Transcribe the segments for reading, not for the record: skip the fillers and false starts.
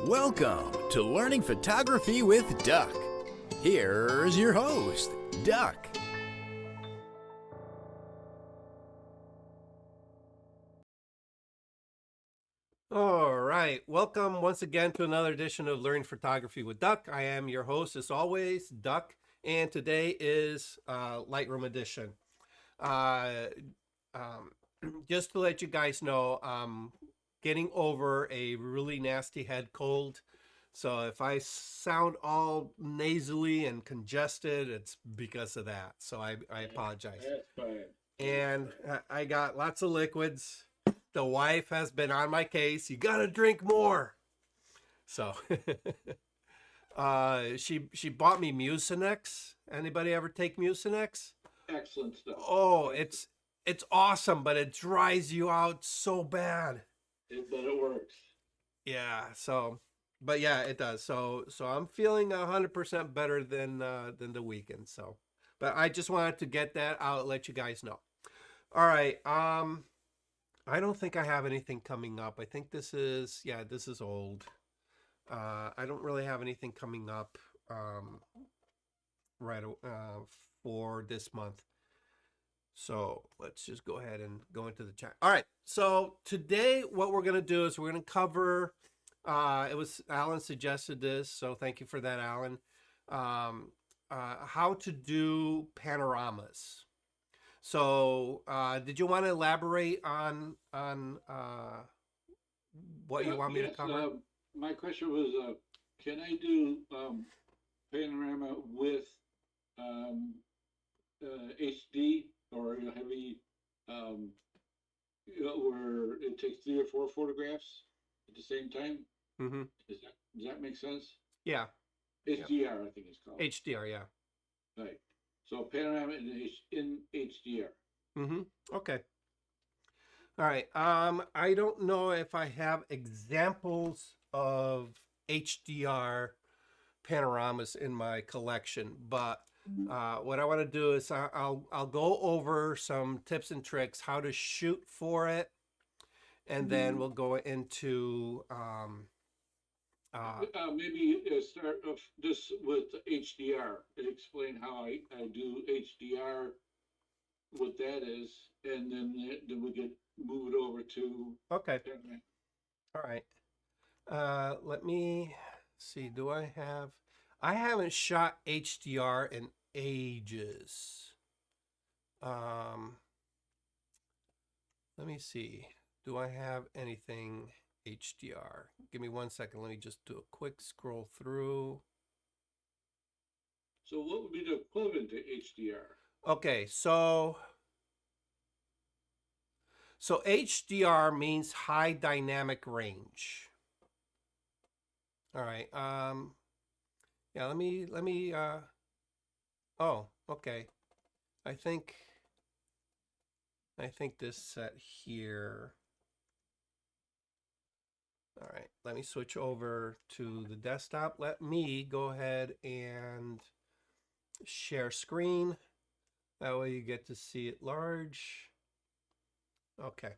Welcome to Learning Photography with Duck. Here's your host, Duck. All right, welcome once again to another edition of Learning Photography with Duck. I am your host, as always, Duck, and today is Lightroom edition. Just to let you guys know, I'm getting over a really nasty head cold. So if I sound all nasally and congested, it's because of that. So I apologize. That's fine. And I got lots of liquids. The wife has been on my case. You gotta drink more. So she bought me Mucinex. Anybody ever take Mucinex? Excellent stuff. Oh, it's awesome, but it dries you out so bad. But it works. Yeah. So, but yeah, it does. So I'm feeling 100% better than the weekend. So, but I just wanted to get that out, let you guys know. All right. I don't think I have anything coming up. I think this is old. I don't really have anything coming up for this month. So let's just go ahead and go into the chat. All right. So today what we're going to do is we're going to cover, it was Alan suggested this, so thank you for that, Alan. How to do panoramas. So, did you want to elaborate on what you want me to cover? My question was, can I do panorama with HD or heavy, where it takes 3 or 4 photographs at the same time? Mm-hmm. Does that make sense? Yeah. HDR, I think it's called. HDR, yeah. Right. So panorama in HDR. Mm-hmm. Okay. All right. I don't know if I have examples of HDR panoramas in my collection, but what I want to do is I'll go over some tips and tricks how to shoot for it, and then we'll go into maybe start off just with HDR and explain how I do HDR, what that is, and then we could move it over to. Okay. All right. Let me see. I haven't shot HDR in ages. Let me see. Do I have anything HDR? Give me 1 second. Let me just do a quick scroll through. So what would be the equivalent to HDR? Okay, so HDR means high dynamic range. All right. Yeah, let me oh, okay. I think this set here. All right, let me switch over to the desktop. Let me go ahead and share screen. That way you get to see it large. Okay.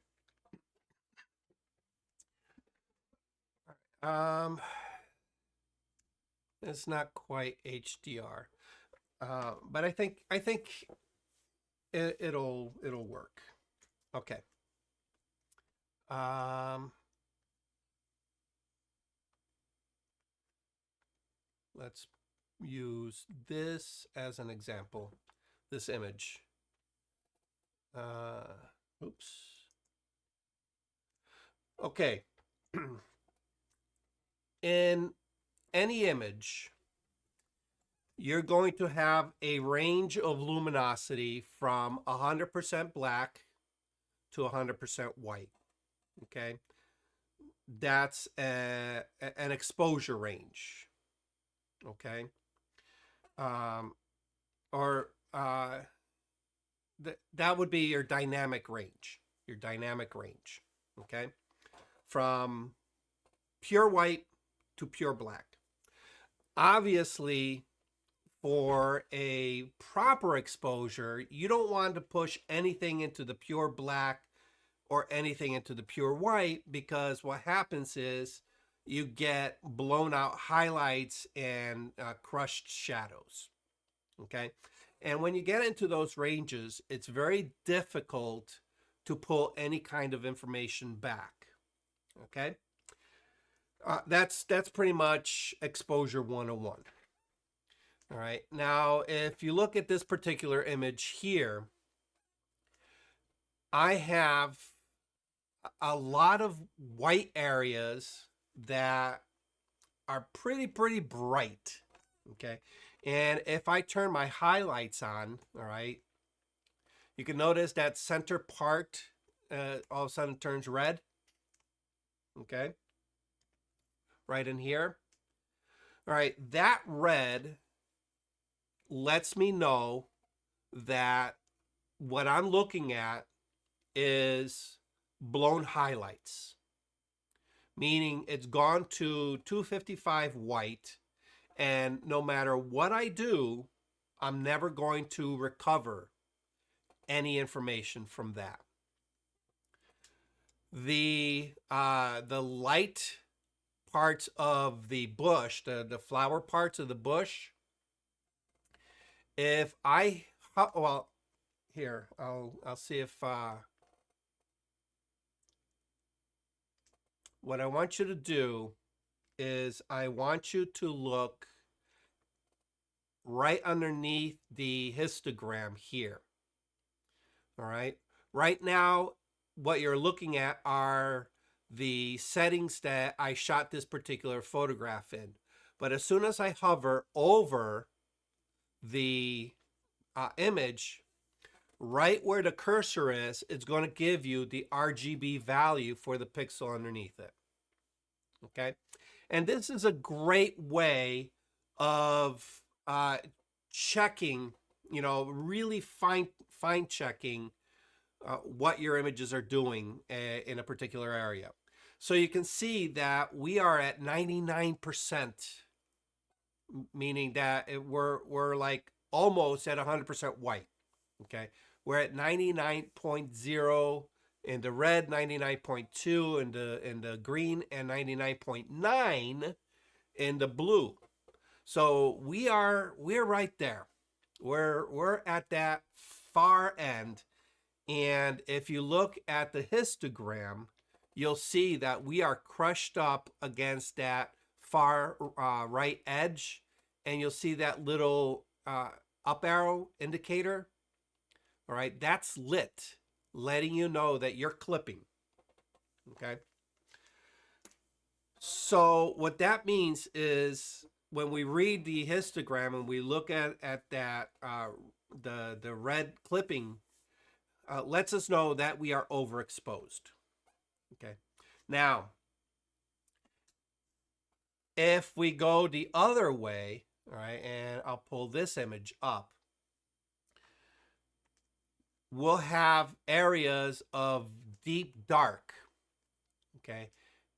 It's not quite HDR, but I think it'll work. Okay. Let's use this as an example. This image. Oops. Okay. In any image, you're going to have a range of luminosity from 100% black to 100% white. Okay. That's an exposure range. Okay. That would be your dynamic range. Okay. From pure white to pure black. Obviously, for a proper exposure, you don't want to push anything into the pure black or anything into the pure white, because what happens is you get blown out highlights and crushed shadows. Okay. And when you get into those ranges, it's very difficult to pull any kind of information back. Okay. That's pretty much exposure 101. All right. Now, if you look at this particular image here, I have a lot of white areas that are pretty bright. Okay. And if I turn my highlights on, all right, you can notice that center part all of a sudden turns red. Okay. Right in here. All right. That red lets me know that what I'm looking at is blown highlights, meaning it's gone to 255 white, and no matter what I do, I'm never going to recover any information from that. The light parts of the bush, the flower parts of the bush, if I, well, here, I'll see if, what I want you to do is I want you to look right underneath the histogram here. All right. Right now, what you're looking at are the settings that I shot this particular photograph in. But as soon as I hover over the image, right where the cursor is, it's going to give you the RGB value for the pixel underneath it. Okay. And this is a great way of checking, really fine checking what your images are doing in a particular area. So you can see that we are at 99%, meaning that we're like almost at 100% white. Okay, we're at 99.0 in the red, 99.2 in the green, and 99.9 in the blue. So we're right there. We're at that far end. And if you look at the histogram, you'll see that we are crushed up against that far right edge. And you'll see that little up arrow indicator. All right, that's lit, letting you know that you're clipping. Okay. So what that means is when we read the histogram and we look at that, the red clipping, lets us know that we are overexposed. Okay. Now, if we go the other way, all right, and I'll pull this image up, we'll have areas of deep dark. Okay.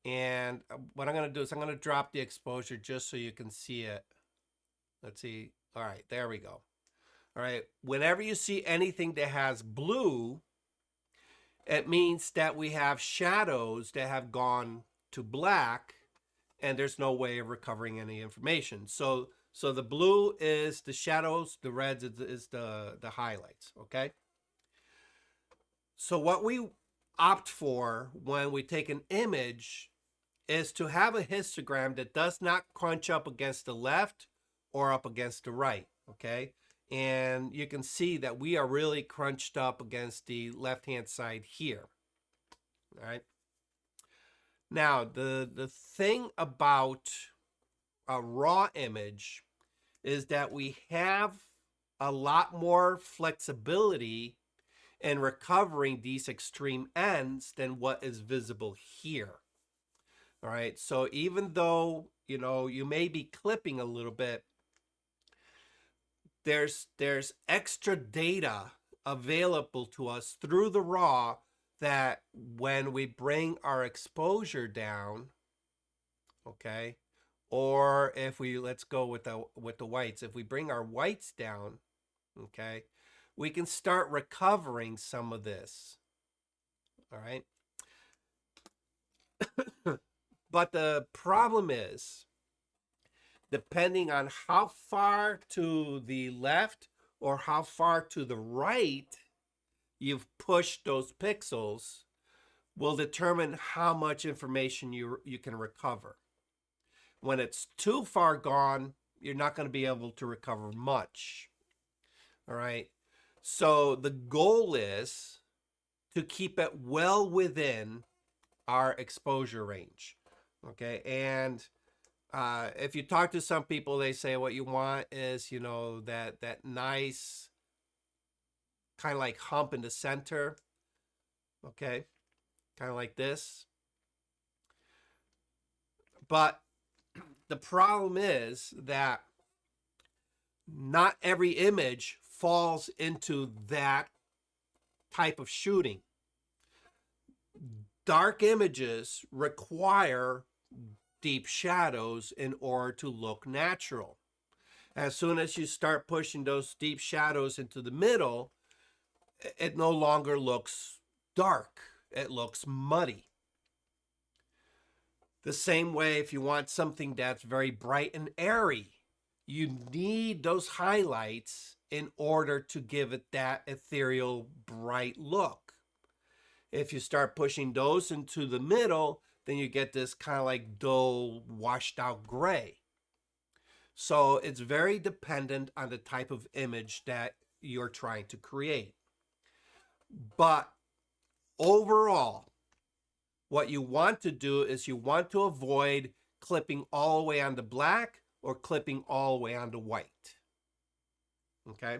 And what I'm going to do is I'm going to drop the exposure just so you can see it. Let's see. All right, there we go. All right, whenever you see anything that has blue, it means that we have shadows that have gone to black and there's no way of recovering any information. So the blue is the shadows, the reds is the highlights, okay? So what we opt for when we take an image is to have a histogram that does not crunch up against the left or up against the right, okay? And you can see that we are really crunched up against the left-hand side here, all right? Now, the thing about a raw image is that we have a lot more flexibility in recovering these extreme ends than what is visible here. All right, so even though, you may be clipping a little bit, there's extra data available to us through the raw that when we bring our exposure down, okay, or if we, let's go with the whites, if we bring our whites down, okay, we can start recovering some of this. All right. But the problem is, depending on how far to the left or how far to the right you've pushed those pixels, will determine how much information you can recover. When it's too far gone, you're not going to be able to recover much. All right. So the goal is to keep it well within our exposure range. Okay. And if you talk to some people, they say what you want is, you know, that nice kind of like hump in the center. Okay. Kind of like this. But the problem is that not every image falls into that type of shooting. Dark images require deep shadows in order to look natural. As soon as you start pushing those deep shadows into the middle, it no longer looks dark. It looks muddy. The same way, if you want something that's very bright and airy, you need those highlights in order to give it that ethereal, bright look. If you start pushing those into the middle, then you get this kind of like dull, washed out gray. So it's very dependent on the type of image that you're trying to create. But overall, what you want to do is you want to avoid clipping all the way onto black or clipping all the way onto white. Okay?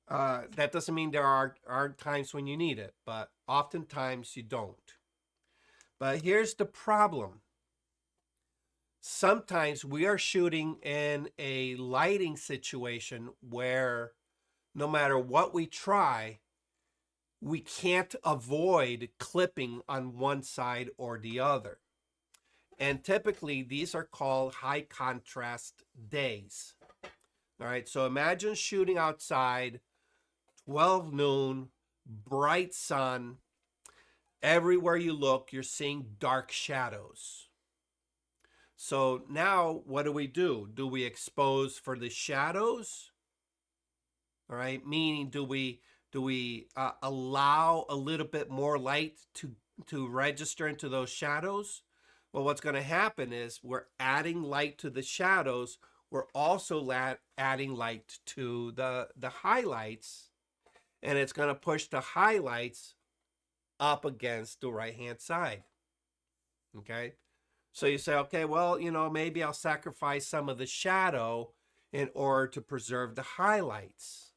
That doesn't mean there aren't times when you need it, but oftentimes you don't. But here's the problem. Sometimes we are shooting in a lighting situation where no matter what we try, we can't avoid clipping on one side or the other. And typically these are called high contrast days. All right, so imagine shooting outside, 12 noon, bright sun. Everywhere you look, you're seeing dark shadows. So now what do? Do we expose for the shadows? All right, meaning do we allow a little bit more light to register into those shadows? Well, what's going to happen is we're adding light to the shadows. We're also adding light to the highlights, and it's going to push the highlights up against the right-hand side. Okay? So you say, okay, well, you know, maybe I'll sacrifice some of the shadow in order to preserve the highlights.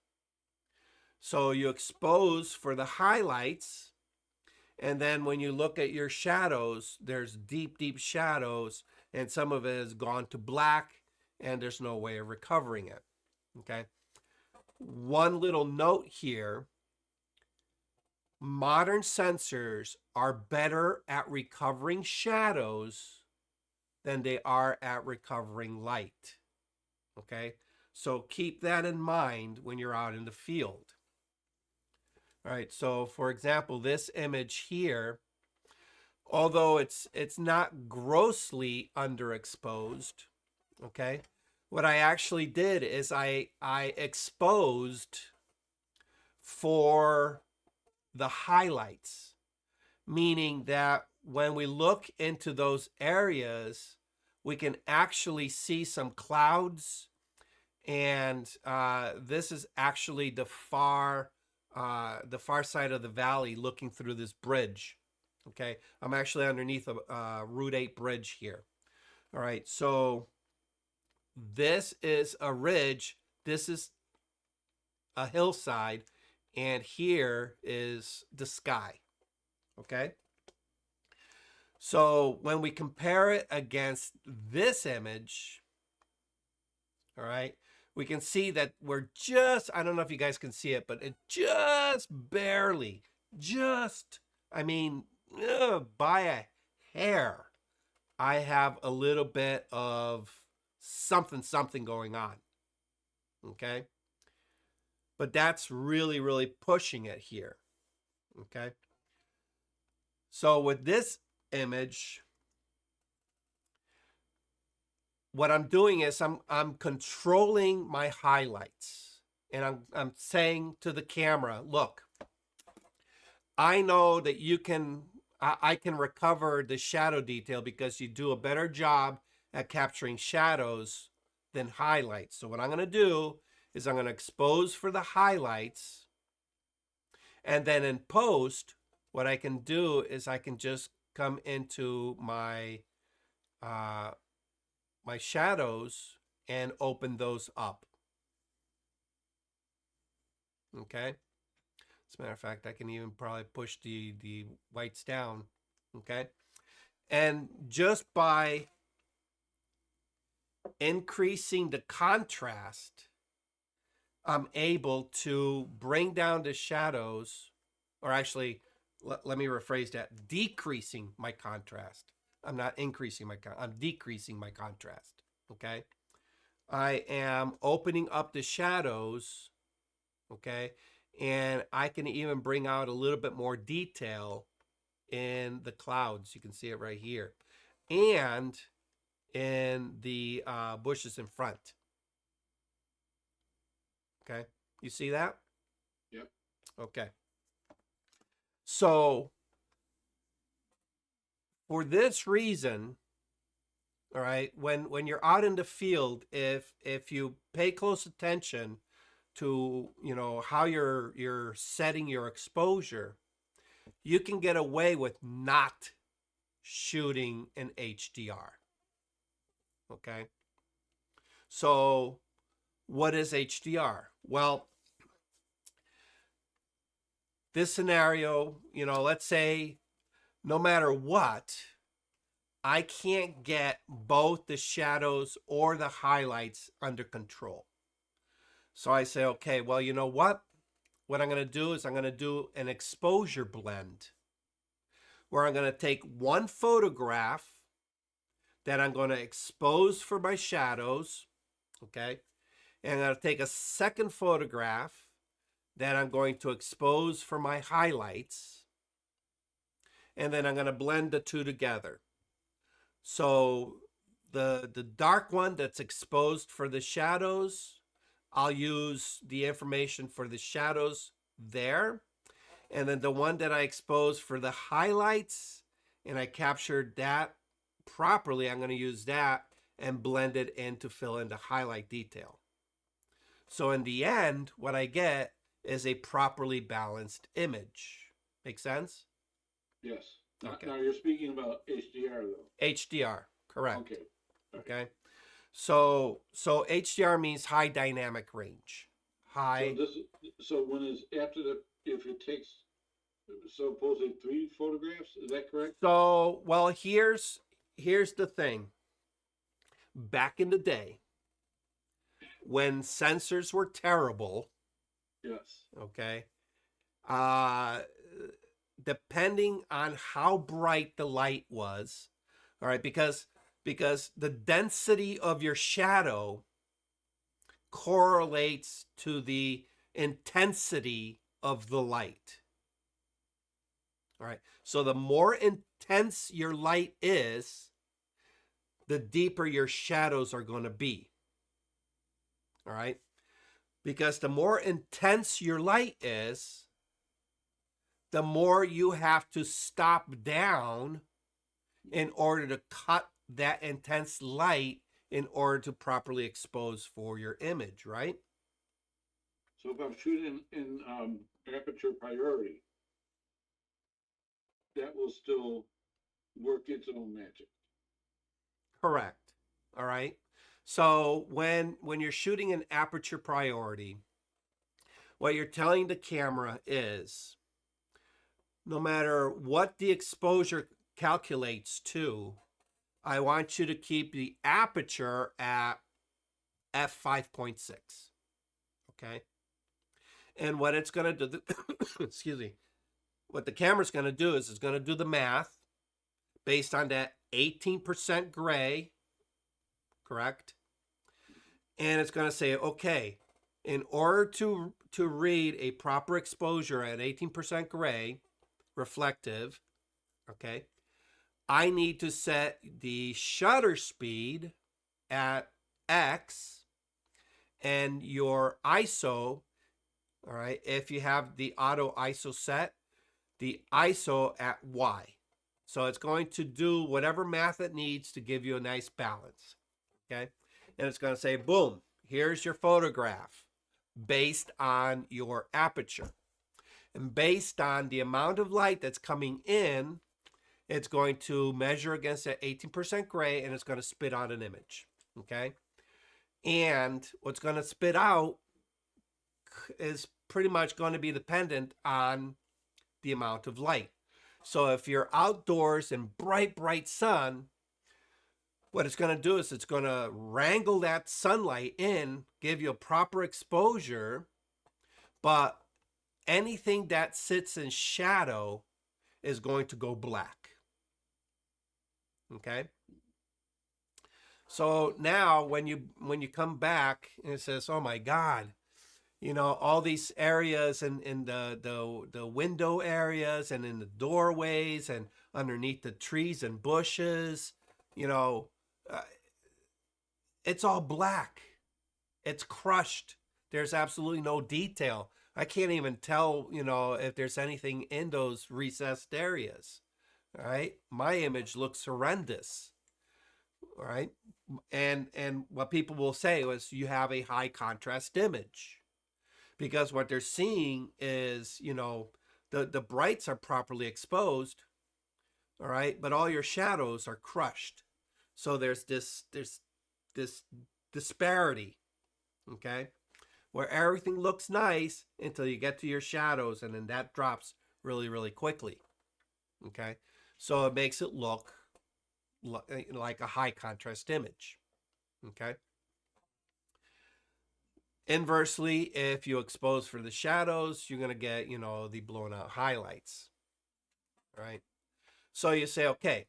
So you expose for the highlights, and then when you look at your shadows, there's deep, deep shadows, and some of it has gone to black, and there's no way of recovering it. Okay? One little note here. Modern sensors are better at recovering shadows than they are at recovering light. Okay? So keep that in mind when you're out in the field. All right, so for example, this image here, although it's not grossly underexposed, okay? What I actually did is I exposed for the highlights, meaning that when we look into those areas, we can actually see some clouds, and this is actually the far side of the valley looking through this bridge. Okay, I'm actually underneath a Route 8 bridge here. All right, so this is a ridge, this is a hillside, and here is the sky. Okay, so when we compare it against this image, all right, we can see that we're just, I don't know if you guys can see it, but it just barely, I mean, by a hair, I have a little bit of something going on. Okay? But that's really, really pushing it here. Okay? So with this image, what I'm doing is I'm controlling my highlights, and I'm saying to the camera, look, I know that I can recover the shadow detail because you do a better job at capturing shadows than highlights. So what I'm going to do is I'm going to expose for the highlights, and then in post, what I can do is I can just come into my my shadows and open those up. Okay. As a matter of fact, I can even probably push the whites down. Okay. And just by increasing the contrast, I'm able to bring down the shadows, or actually, let me rephrase that, decreasing my contrast. I'm not increasing I'm decreasing my contrast, okay? I am opening up the shadows, okay? And I can even bring out a little bit more detail in the clouds. You can see it right here. And in the bushes in front. Okay, you see that? Yep. Okay. So for this reason, all right, when you're out in the field, if you pay close attention to, you know, how you're setting your exposure, you can get away with not shooting in HDR. Okay. So what is HDR? Well, this scenario, you know, let's say no matter what, I can't get both the shadows or the highlights under control. So I say, okay, well, you know what? What I'm going to do is I'm going to do an exposure blend where I'm going to take one photograph that I'm going to expose for my shadows, okay? And I'm going to take a second photograph that I'm going to expose for my highlights. And then I'm going to blend the two together. So the dark one that's exposed for the shadows, I'll use the information for the shadows there. And then the one that I exposed for the highlights and I captured that properly, I'm going to use that and blend it in to fill in the highlight detail. So in the end, what I get is a properly balanced image. Make sense? Yes. Okay. Now you're speaking about HDR though. HDR, correct. Okay. Okay. So HDR means high dynamic range. High. So when it's after if it takes supposedly 3 photographs, is that correct? So, well, here's the thing. Back in the day, when sensors were terrible, Yes. okay, depending on how bright the light was, all right, because the density of your shadow correlates to the intensity of the light. All right. So the more intense your light is, the deeper your shadows are going to be. All right. Because the more intense your light is, the more you have to stop down in order to cut that intense light in order to properly expose for your image, right? So if I'm shooting in aperture priority, that will still work its own magic. Correct. All right. So when you're shooting an aperture priority, what you're telling the camera is no matter what the exposure calculates to, I want you to keep the aperture at f5.6. Okay. And what it's going to do, excuse me, what the camera's going to do is it's going to do the math based on that 18% gray, correct? And it's going to say, okay, in order to read a proper exposure at 18% gray, reflective, okay, I need to set the shutter speed at X and your ISO, all right, if you have the auto ISO set, the ISO at Y. So it's going to do whatever math it needs to give you a nice balance, okay? And it's going to say, boom, here's your photograph based on your aperture. And based on the amount of light that's coming in, it's going to measure against that 18% gray, and it's going to spit out an image, okay? And what's going to spit out is pretty much going to be dependent on the amount of light. So if you're outdoors in bright, bright sun, what it's going to do is it's going to wrangle that sunlight in, give you a proper exposure, but anything that sits in shadow is going to go black. Okay? So now when you come back and it says, oh my God, you know, all these areas in the window areas and in the doorways and underneath the trees and bushes, you know, it's all black. It's crushed. There's absolutely no detail. I can't even tell, you know, if there's anything in those recessed areas. All right. My image looks horrendous. All right. And what people will say is you have a high contrast image. Because what they're seeing is, you know, the brights are properly exposed, all right, but all your shadows are crushed. So there's this disparity, okay, where everything looks nice until you get to your shadows, and then that drops really, really quickly, okay? So it makes it look like a high contrast image, okay? Inversely, if you expose for the shadows, you're going to get, you know, the blown out highlights, right? So you say, okay,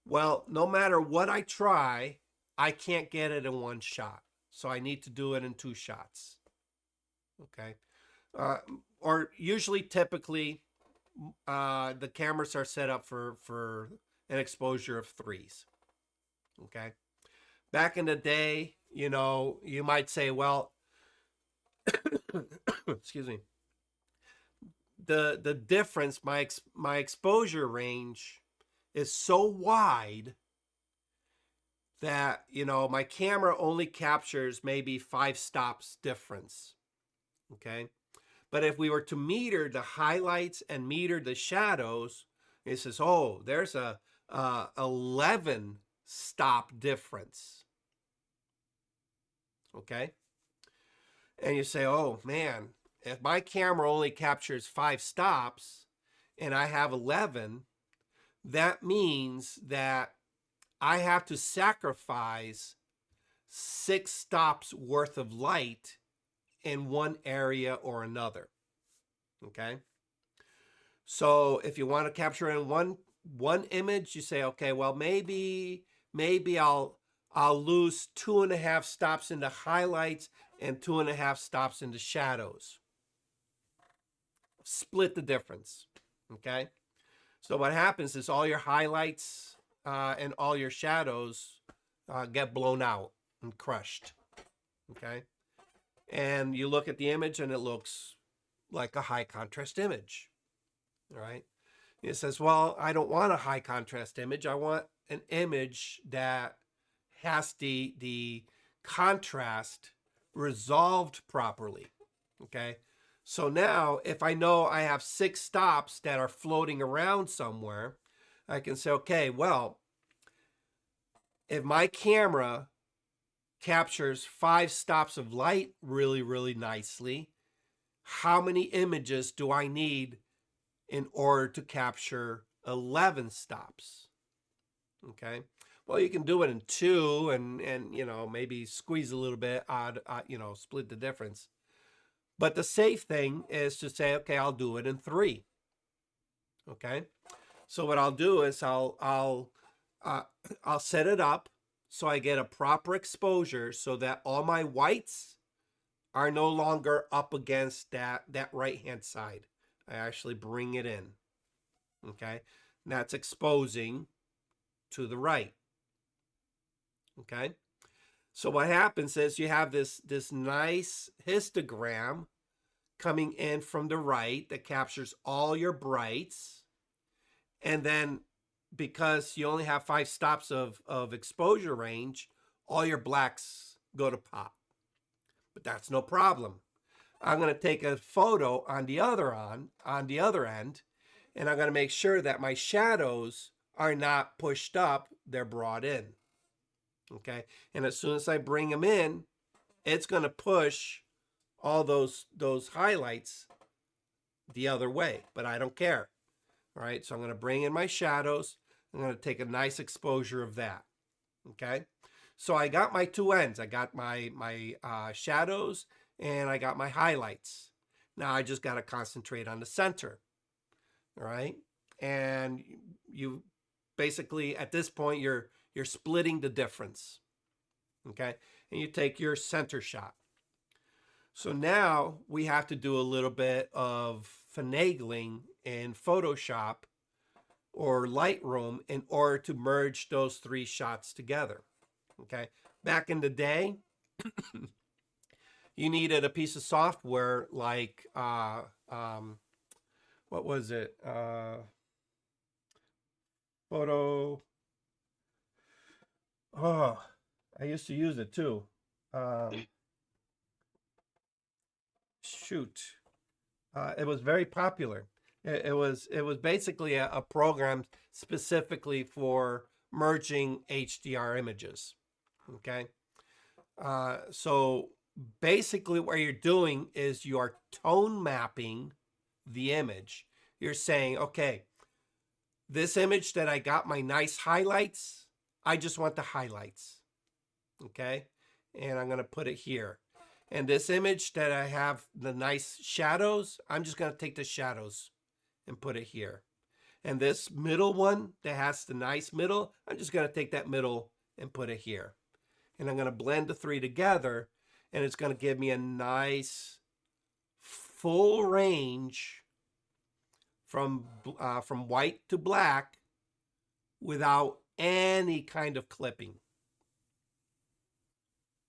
well, no matter what I try, I can't get it in one shot. So I need to do it in 2 shots, okay? Or usually, typically, the cameras are set up for an exposure of 3s, okay? Back in the day, you know, you might say, well, excuse me, the difference, my exposure range is so wide that, you know, my camera only captures maybe 5 stops difference, okay? But if we were to meter the highlights and meter the shadows, it says, oh, there's a 11 stop difference, okay? And you say, oh man, if my camera only captures 5 stops and I have 11, that means that I have to sacrifice 6 stops worth of light in one area or another, okay? So if you want to capture in one image, you say, okay, well, maybe I'll lose 2.5 stops into highlights and 2.5 stops into shadows. Split the difference, okay? So what happens is all your highlights and all your shadows get blown out and crushed, okay? And you look at the image and it looks like a high contrast image, all right? It says, well, I don't want a high contrast image. I want an image that has the contrast resolved properly, okay? So now if I know I have 6 stops that are floating around somewhere, I can say, okay, well, if my camera captures 5 stops of light really, really nicely, how many images do I need in order to capture 11 stops? Okay. Well, you can do it in 2 and you know, maybe squeeze a little bit odd, you know, split the difference. But the safe thing is to say, okay, I'll do it in 3. Okay. So what I'll do is I'll set it up so I get a proper exposure so that all my whites are no longer up against that right-hand side. I actually bring it in. Okay. and that's exposing to the right. Okay? So what happens is you have this nice histogram coming in from the right that captures all your brights. And then because you only have 5 stops of exposure range, all your blacks go to pop. But that's no problem. I'm going to take a photo on the other end, and I'm going to make sure that my shadows are not pushed up, they're brought in. Okay? And as soon as I bring them in, it's going to push all those highlights the other way, but I don't care. All right, so I'm going to bring in my shadows. I'm going to take a nice exposure of that. Okay, so I got my 2 ends. I got my shadows and I got my highlights. Now I just got to concentrate on the center. All right, and you basically at this point you're splitting the difference. Okay, and you take your center shot. So now we have to do a little bit of finagling in Photoshop or Lightroom in order to merge those 3 shots together. Okay. Back in the day, you needed a piece of software like, what was it? Photo. Oh, I used to use it too. Shoot. It was very popular. It was basically a program specifically for merging HDR images. Okay, so basically what you're doing is you are tone mapping the image. You're saying, okay, this image that I got my nice highlights, I just want the highlights. Okay, and I'm going to put it here. And this image that I have the nice shadows, I'm just going to take the shadows and put it here. And this middle one that has the nice middle, I'm just going to take that middle and put it here. And I'm going to blend the 3 together, and it's going to give me a nice full range from white to black without any kind of clipping.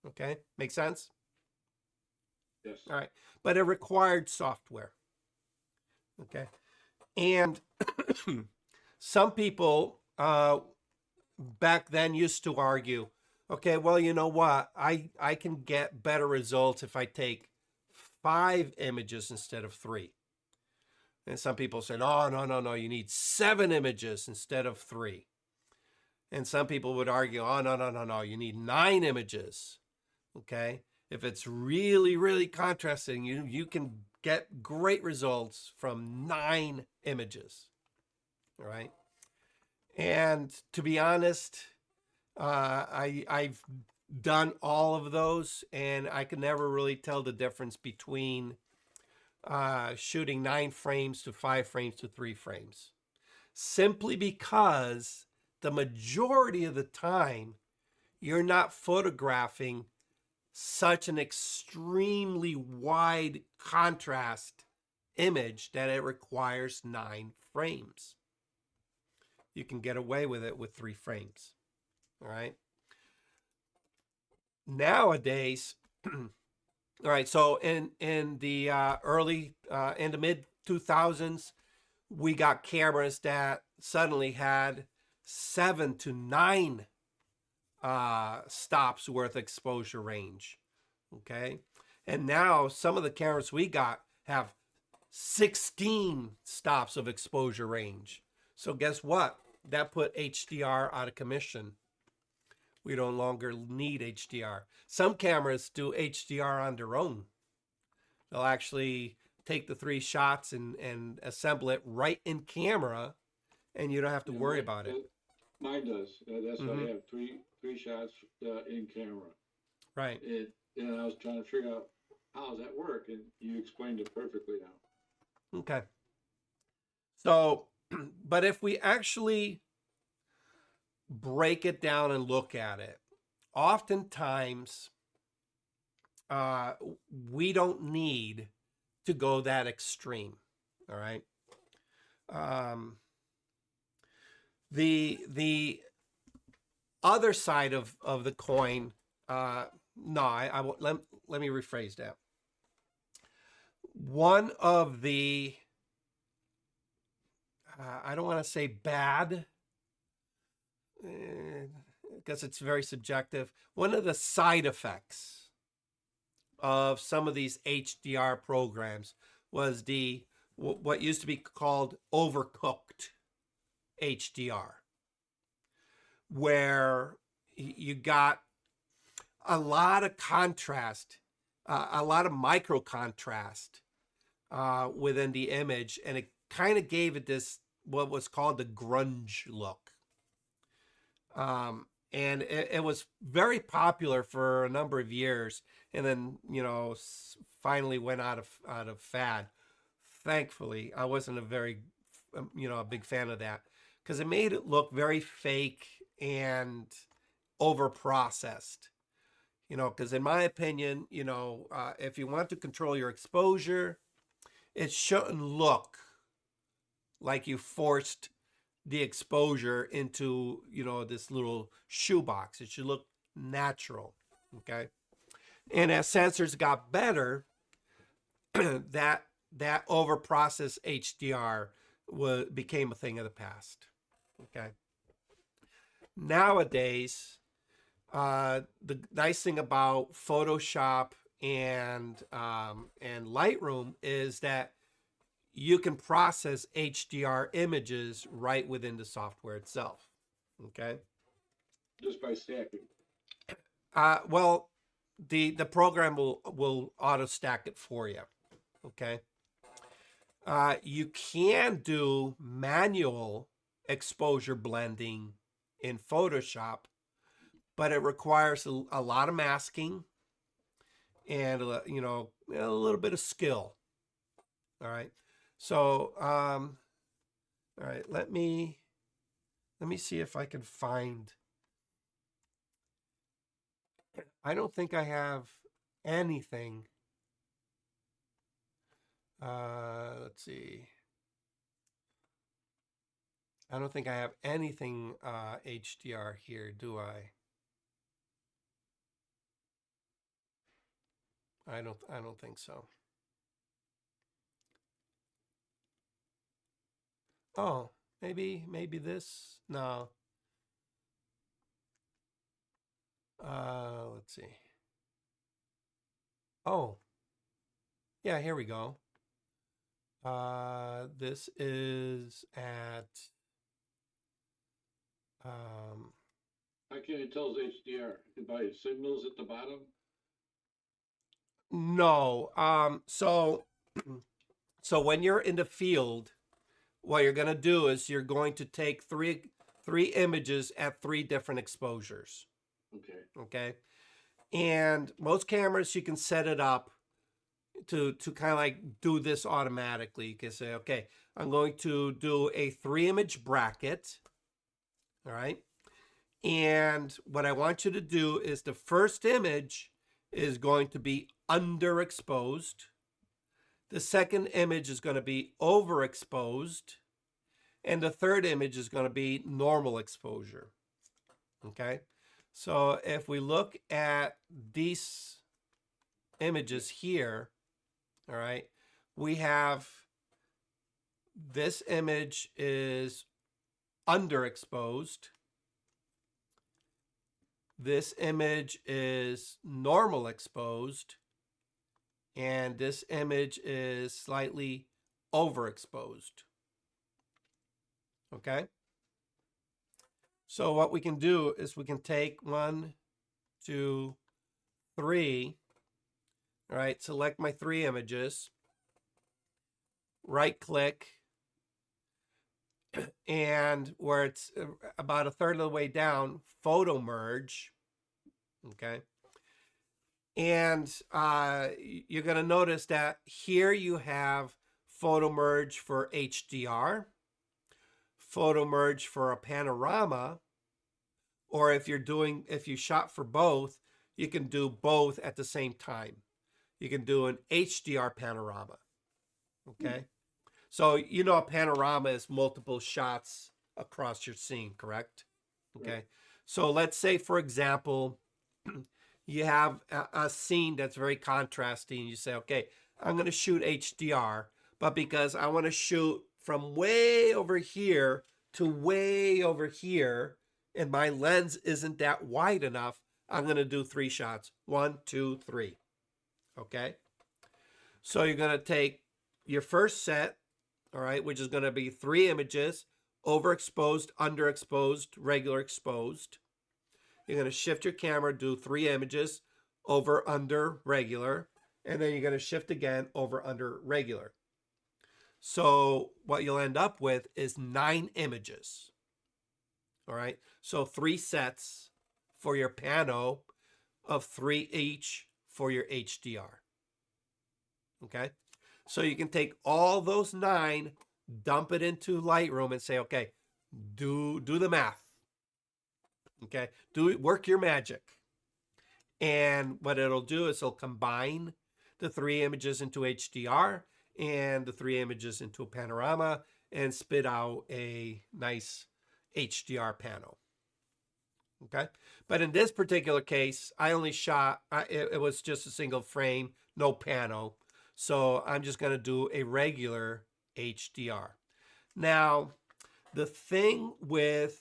Okay, make sense? Yes. All right, but it required software. Okay, and some people back then used to argue, okay, well, you know what? I can get better results if I take 5 images instead of 3. And some people said, oh, no, you need 7 images instead of 3. And some people would argue, oh, no, you need 9 images. Okay. If it's really, really contrasting, you can get great results from 9 images. All right. And to be honest, I've done all of those, and I can never really tell the difference between shooting 9 frames to 5 frames to 3 frames. Simply because the majority of the time, you're not photographing such an extremely wide contrast image that it requires 9 frames. You can get away with it with 3 frames. All right. Nowadays, all right, so in the in the mid 2000s, we got cameras that suddenly had 7 to 9 stops worth exposure range. Okay, and now some of the cameras we got have 16 stops of exposure range. So guess what? That put HDR out of commission. We no longer need HDR. Some cameras do HDR on their own. They'll actually take the 3 shots and assemble it right in camera, and you don't have to worry about it. Mine does. That's why I have three shots in camera. Right. And I was trying to figure out how does that work, and you explained it perfectly now. Okay. So, but if we actually break it down and look at it, oftentimes we don't need to go that extreme. All right. The other side of the coin, no, I won't, let me rephrase that. One of the, I don't want to say bad, because it's very subjective. One of the side effects of some of these HDR programs was the what used to be called overcooked HDR, where you got a lot of contrast, a lot of micro contrast within the image, and it kind of gave it this what was called the grunge look. And it was very popular for a number of years, and then finally went out of fad. Thankfully, I wasn't a big fan of that, because it made it look very fake and over processed. Because in my opinion, if you want to control your exposure, it shouldn't look like you forced the exposure into, this little shoebox. It should look natural. Okay. And as sensors got better, that over processed HDR became a thing of the past. Okay. Nowadays, the nice thing about Photoshop and Lightroom is that you can process HDR images right within the software itself. Okay. Just by stacking. Well, the program will auto stack it for you. Okay. You can do manual exposure blending in Photoshop, but it requires a lot of masking and a little bit of skill. All right. So, all right, let me see if I can find. I don't think I have anything. Let's see. I don't think I have anything HDR here, do I? I don't think so. Oh, maybe this. No. Let's see. Oh. Yeah, here we go. This is at How can you tell it's HDR? By signals at the bottom? no. So when you're in the field, what you're going to do is you're going to take three images at 3 different exposures. Okay. Okay. And most cameras, you can set it up to kind of like do this automatically. You can say, okay, I'm going to do a 3-image bracket. All right. And what I want you to do is the first image is going to be underexposed. The second image is going to be overexposed. And the third image is going to be normal exposure. Okay. So if we look at these images here, all right, we have this image is underexposed. This image is normal exposed. And this image is slightly overexposed. Okay. So what we can do is we can take 1, 2, 3. All right, select my 3 images, right click, and where it's about 1/3 of the way down, photo merge. Okay. And you're going to notice that here you have photo merge for HDR, photo merge for a panorama, or if you shot for both, you can do both at the same time. You can do an HDR panorama. Okay. So, a panorama is multiple shots across your scene, correct? Okay. Right. So let's say, for example, you have a scene that's very contrasting. And you say, okay, I'm going to shoot HDR, but because I want to shoot from way over here to way over here, and my lens isn't that wide enough, I'm going to do 3 shots. 1, 2, 3. Okay. So you're going to take your first set, all right, which is going to be 3 images, overexposed, underexposed, regular exposed. You're going to shift your camera, do 3 images, over, under, regular, and then you're going to shift again, over, under, regular. So what you'll end up with is 9 images. All right, so 3 sets for your pano of 3 each for your HDR. Okay, so you can take all those 9, dump it into Lightroom and say, okay, do the math. Okay, work your magic. And what it'll do is it'll combine the 3 images into HDR and the 3 images into a panorama and spit out a nice HDR panel. Okay, but in this particular case, I only shot, it was just a single frame, no pano. So I'm just going to do a regular HDR. Now, the thing with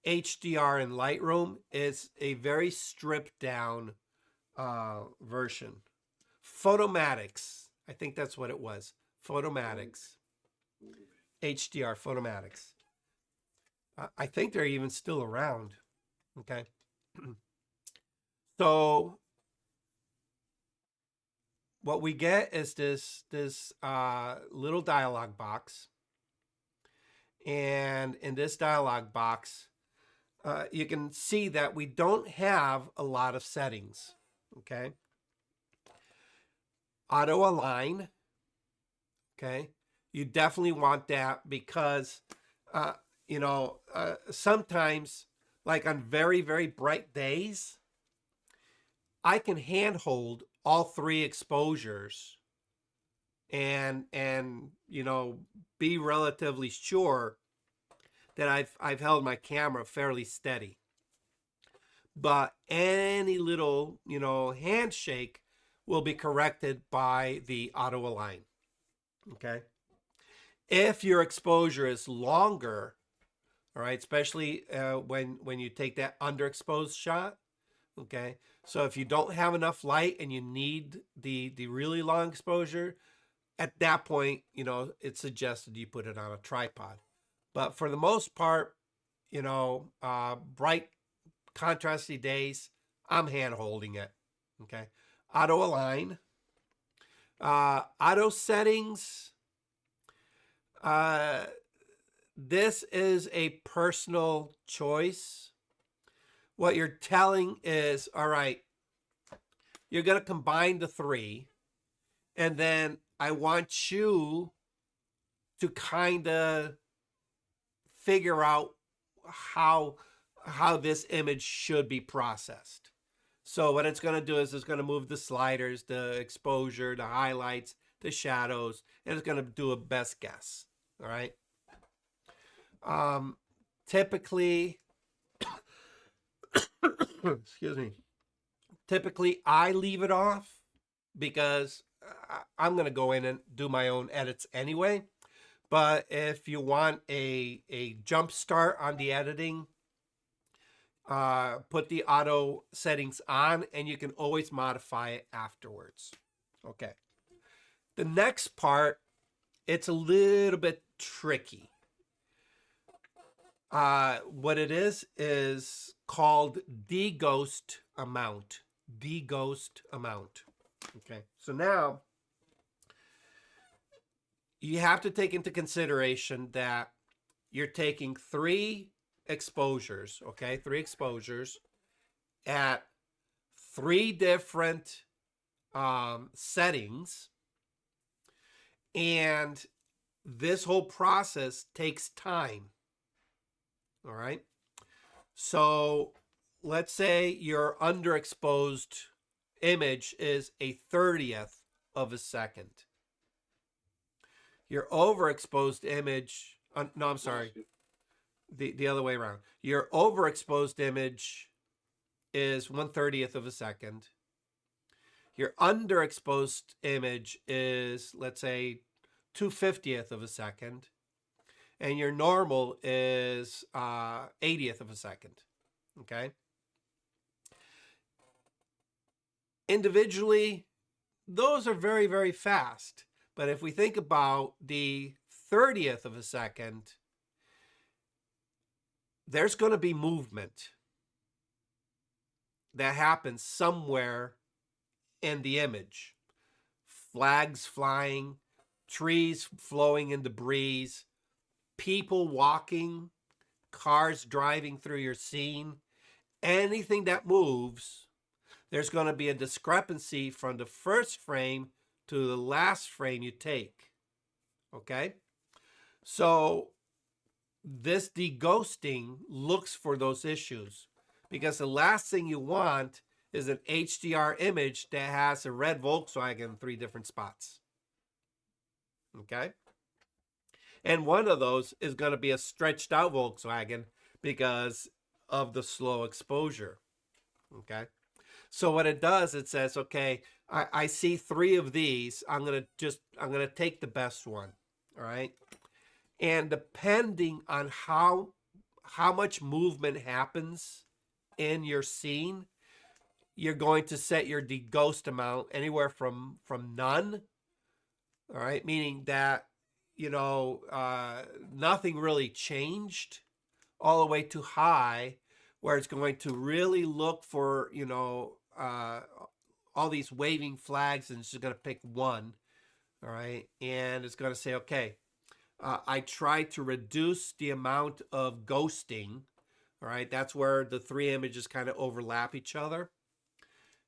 HDR in Lightroom is a very stripped down version. Photomatics, I think that's what it was. Photomatics. HDR, Photomatics. I think they're even still around. Okay. So what we get is this little dialog box. And in this dialog box, you can see that we don't have a lot of settings. Okay. Auto align. Okay. You definitely want that because, sometimes, like on very, very bright days, I can handhold all 3 exposures and be relatively sure that I've held my camera fairly steady. But any little, handshake will be corrected by the auto align. Okay. If your exposure is longer, all right, especially when you take that underexposed shot, okay. So if you don't have enough light and you need the really long exposure, at that point, it's suggested you put it on a tripod. But for the most part, bright, contrasty days, I'm hand holding it. Okay. Auto align. Auto settings. This is a personal choice. What you're telling is, all right, you're going to combine the 3, and then I want you to kind of figure out how this image should be processed. So what it's going to do is it's going to move the sliders, the exposure, the highlights, the shadows, and it's going to do a best guess. All right. Typically, excuse me. Typically, I leave it off because I'm going to go in and do my own edits anyway. But if you want a jump start on the editing, put the auto settings on, and you can always modify it afterwards. Okay. The next part, it's a little bit tricky. What it is called deghost amount. Deghost amount. Okay. So now you have to take into consideration that you're taking 3 exposures, okay? 3 exposures at 3 different settings. And this whole process takes time. All right. So let's say your underexposed image is a 30th of a second. Your overexposed image, no, I'm sorry. the other way around. Your overexposed image is 1/30th of a second. Your underexposed image is, let's say, 2/50th of a second. And your normal is 80th of a second. Okay. Individually, those are very, very fast. But if we think about the 30th of a second, there's going to be movement that happens somewhere in the image. Flags flying, trees flowing in the breeze, people walking, cars driving through your scene. Anything that moves, there's going to be a discrepancy from the first frame to the last frame you take. Okay? So this deghosting looks for those issues, because the last thing you want is an HDR image that has a red Volkswagen in 3 different spots. Okay? And one of those is going to be a stretched out Volkswagen because of the slow exposure. Okay? So what it does, it says, okay, I see 3 of these. I'm going to take the best one. All right? And depending on how much movement happens in your scene, you're going to set your deghost amount anywhere from none, all right, meaning that, nothing really changed, all the way to high, where it's going to really look for, all these waving flags, and it's just going to pick one, all right, and it's going to say, okay, I try to reduce the amount of ghosting. All right, that's where the 3 images kind of overlap each other,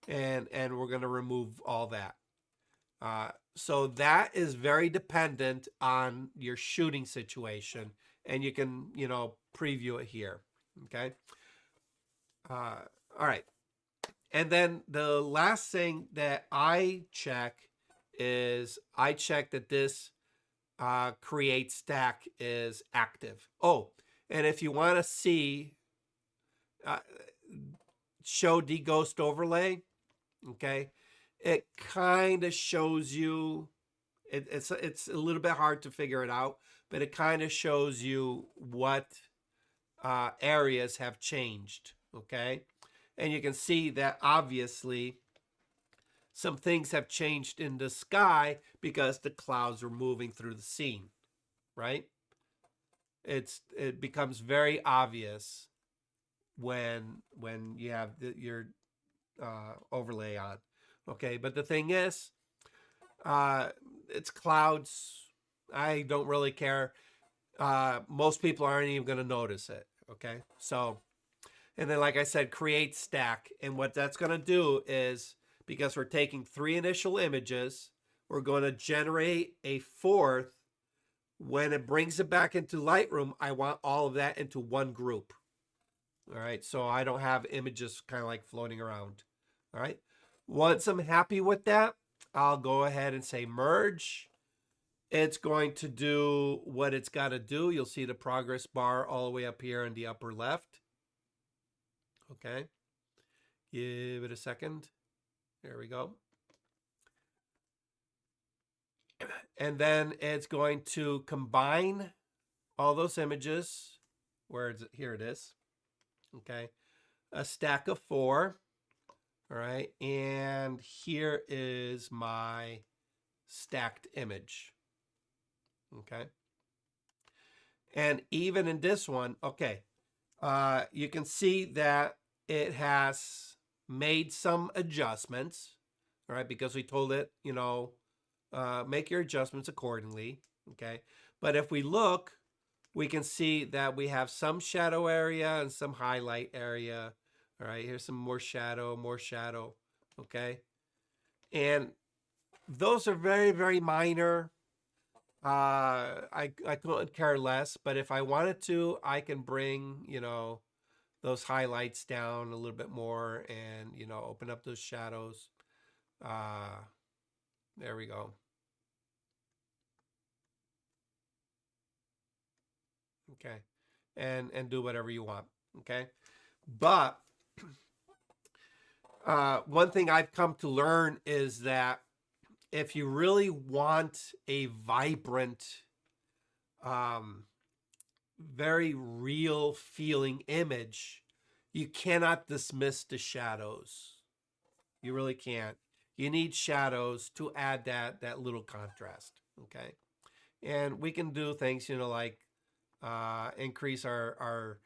and we're going to remove all that. So that is very dependent on your shooting situation, and you can preview it here. Okay. All right, and then the last thing that I check is I check that this create stack is active. Oh, and if you want to see show deghost overlay, okay, it kind of shows you, it's a little bit hard to figure it out, but it kind of shows you what areas have changed, okay? And you can see that obviously some things have changed in the sky because the clouds are moving through the scene, right? It becomes very obvious when you have your overlay on, okay? But the thing is, it's clouds. I don't really care. Most people aren't even going to notice it, okay? So, and then like I said, create stack. And what that's going to do is, because we're taking 3 initial images, we're going to generate a 4th. When it brings it back into Lightroom, I want all of that into one group. All right, so I don't have images kind of like floating around. All right, once I'm happy with that, I'll go ahead and say merge. It's going to do what it's got to do. You'll see the progress bar all the way up here in the upper left. Okay, give it a second. There we go. And then it's going to combine all those images. Where is it? Here it is. Okay, a stack of 4. All right, and here is my stacked image. Okay, and even in this one, okay, you can see that it has made some adjustments, all right, because we told it, make your adjustments accordingly. Okay, but if we look, we can see that we have some shadow area and some highlight area. All right, here's some more shadow, okay? And those are very, very minor. I couldn't care less, but if I wanted to, I can bring, those highlights down a little bit more and, open up those shadows. There we go. Okay. and do whatever you want. Okay. But one thing I've come to learn is that if you really want a vibrant, um, very real feeling image, you cannot dismiss the shadows. You really can't. You need shadows to add that little contrast. Okay. And we can do things, like increase our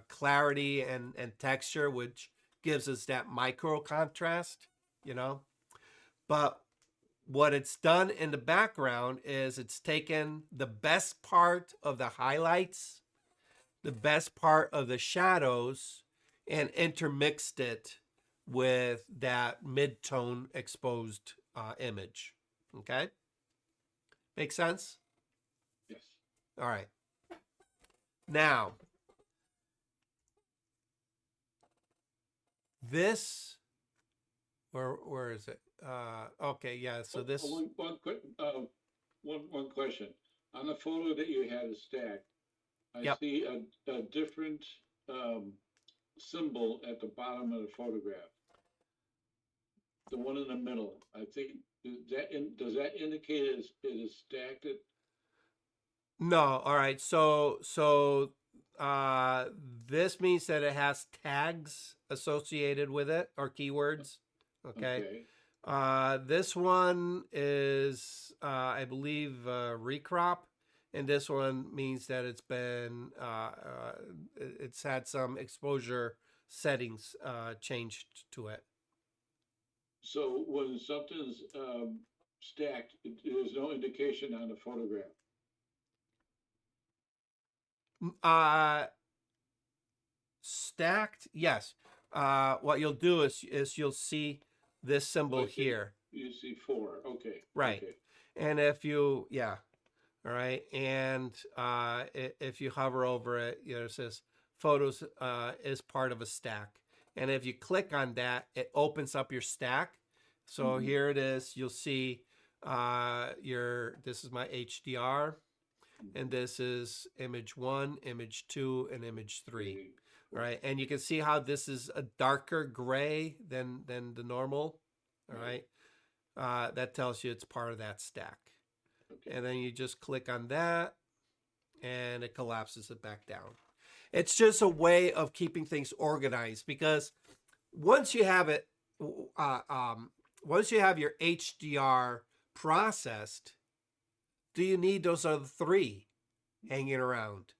clarity and texture, which gives us that micro contrast, But what it's done in the background is it's taken the best part of the highlights, the best part of the shadows, and intermixed it with that mid-tone exposed image. Okay? Make sense? Yes. All right. Now, this, where is it? Okay, yeah. So this. One quick one question. On the photo that you had stacked, I Yep. see a different symbol at the bottom of the photograph. The one in the middle. I think does that indicate it is stacked? No. All right. So this means that it has tags associated with it or keywords. Okay. This one is, I believe, recrop, and this one means that it's had some exposure settings changed to it. So when something's stacked, there's no indication on the photograph. Stacked, yes. What you'll do is you'll see this symbol here. You see 4. Okay. Right. Okay. And if you, yeah. All right. And if you hover over it, it says photos is part of a stack. And if you click on that, it opens up your stack. So here it is. You'll see this is my HDR, and this is image 1, image 2, and image 3. All right. And you can see how this is a darker gray than the normal. All right. That tells you it's part of that stack. Okay. And then you just click on that and it collapses it back down. It's just a way of keeping things organized, because once you have it, once you have your HDR processed, do you need those other 3 hanging around?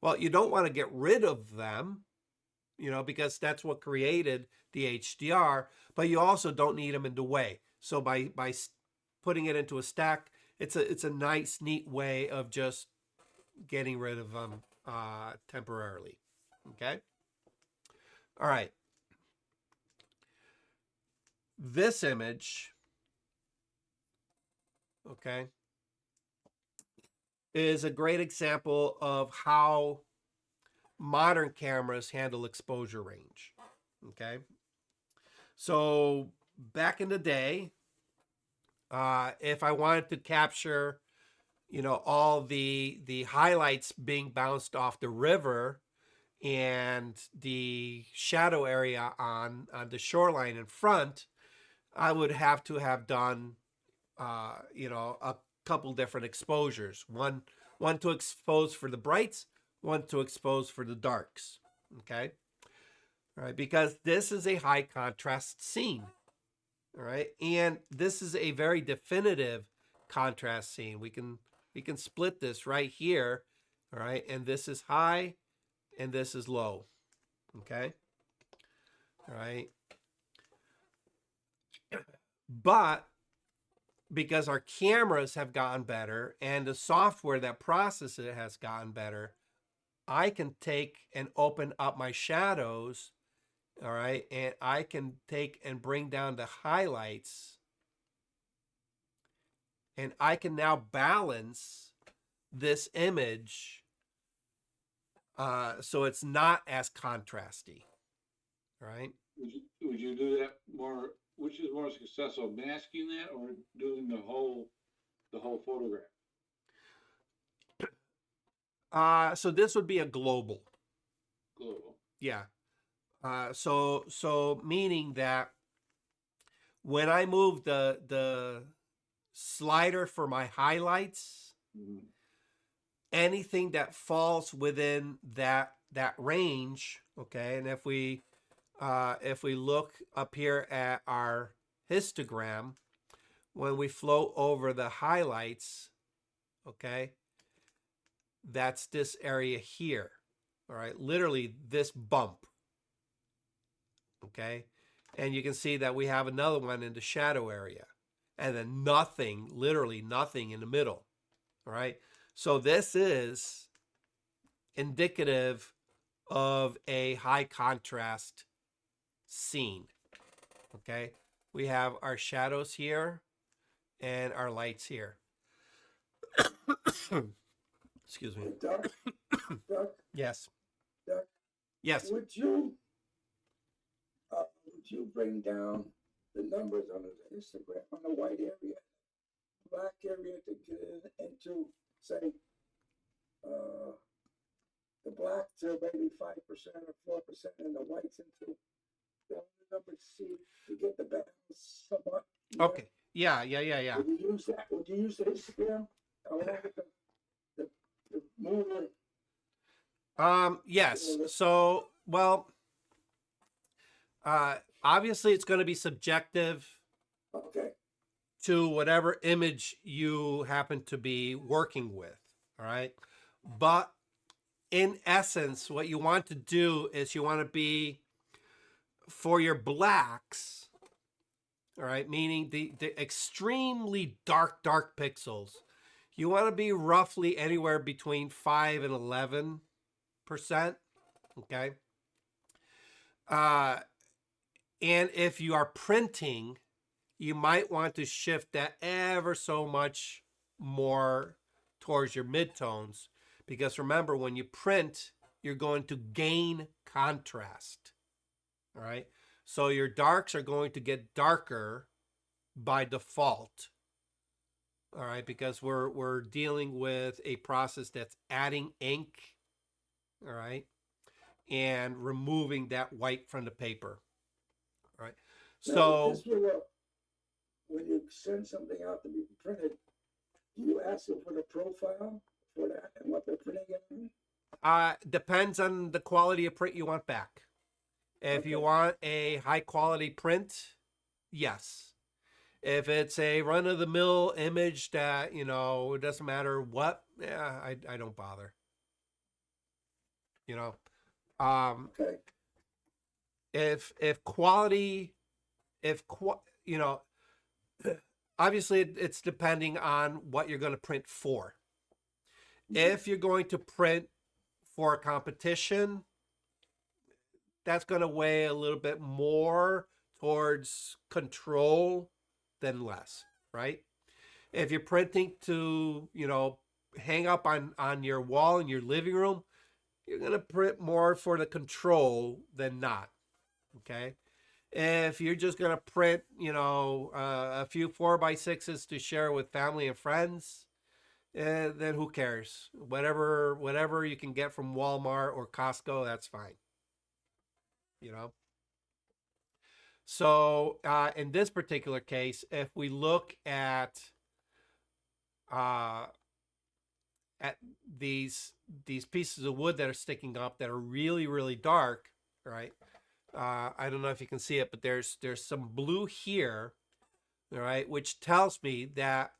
Well, you don't want to get rid of them, because that's what created the HDR, but you also don't need them in the way. So by putting it into a stack, it's a nice, neat way of just getting rid of them temporarily. Okay. All right. This image, okay, is a great example of how modern cameras handle exposure range. Okay. So back in the day, if I wanted to capture, all the highlights being bounced off the river and the shadow area on the shoreline in front, I would have to have done, a couple different exposures. One to expose for the brights, one to expose for the darks. Okay. All right. Because this is a high contrast scene. All right. And this is a very definitive contrast scene. We can split this right here. All right. And this is high and this is low. Okay. All right. But because our cameras have gotten better and the software that processes it has gotten better, I can take and open up my shadows. All right. And I can take and bring down the highlights. And I can now balance this image so it's not as contrasty. All right. Would you do that more? Which is more successful, masking that or doing the whole photograph? So this would be a global. Global. Yeah. So meaning that when I move the slider for my highlights, Mhm. anything that falls within that range, okay, and if we look up here at our histogram, when we float over the highlights, okay, that's this area here. All right, literally this bump. Okay, and you can see that we have another one in the shadow area, and then nothing, literally nothing in the middle. All right, so this is indicative of a high contrast scene. Okay, we have our shadows here and our lights here. Excuse me. Doc, Doc, Yes. Doc, Yes. would you bring down the numbers on the Instagram on the white area, black area to get into say the black to maybe 5% or 4% and the whites into the numbers see to get the balance somewhat. Okay. Yeah. Yeah. Would you use that? Would you use the Instagram along with the moon? Yes. So, well, obviously it's going to be subjective Okay. to whatever image you happen to be working with. All right. But in essence, what you want to do is you want to be for your blacks, all right, meaning the extremely dark pixels, you want to be roughly anywhere between 5 and 11%. Okay. And if you are printing, you might want to shift that ever so much more towards your midtones, because remember, when you print, you're going to gain contrast. All right. So your darks are going to get darker by default. All right, because we're dealing with a process that's adding ink, all right, and removing that white from the paper. All right. So when you send something out to be printed, do you ask them for the profile for that and what they're printing it on? depends on the quality of print you want back. If you want a high quality print, yes. If it's a run of the mill image that, it doesn't matter what, yeah, I don't bother. Okay. If quality, obviously it's depending on what you're going to print for. If you're going to print for a competition, that's going to weigh a little bit more towards control than less, right? If you're printing to, hang up on your wall in your living room, you're going to print more for the control than not, okay? If you're just going to print, a few 4x6s to share with family and friends, then who cares? Whatever you can get from Walmart or Costco, that's fine. So in this particular case, if we look at these pieces of wood that are sticking up that are really, really dark, right? I don't know if you can see it, but there's some blue here, all right, which tells me that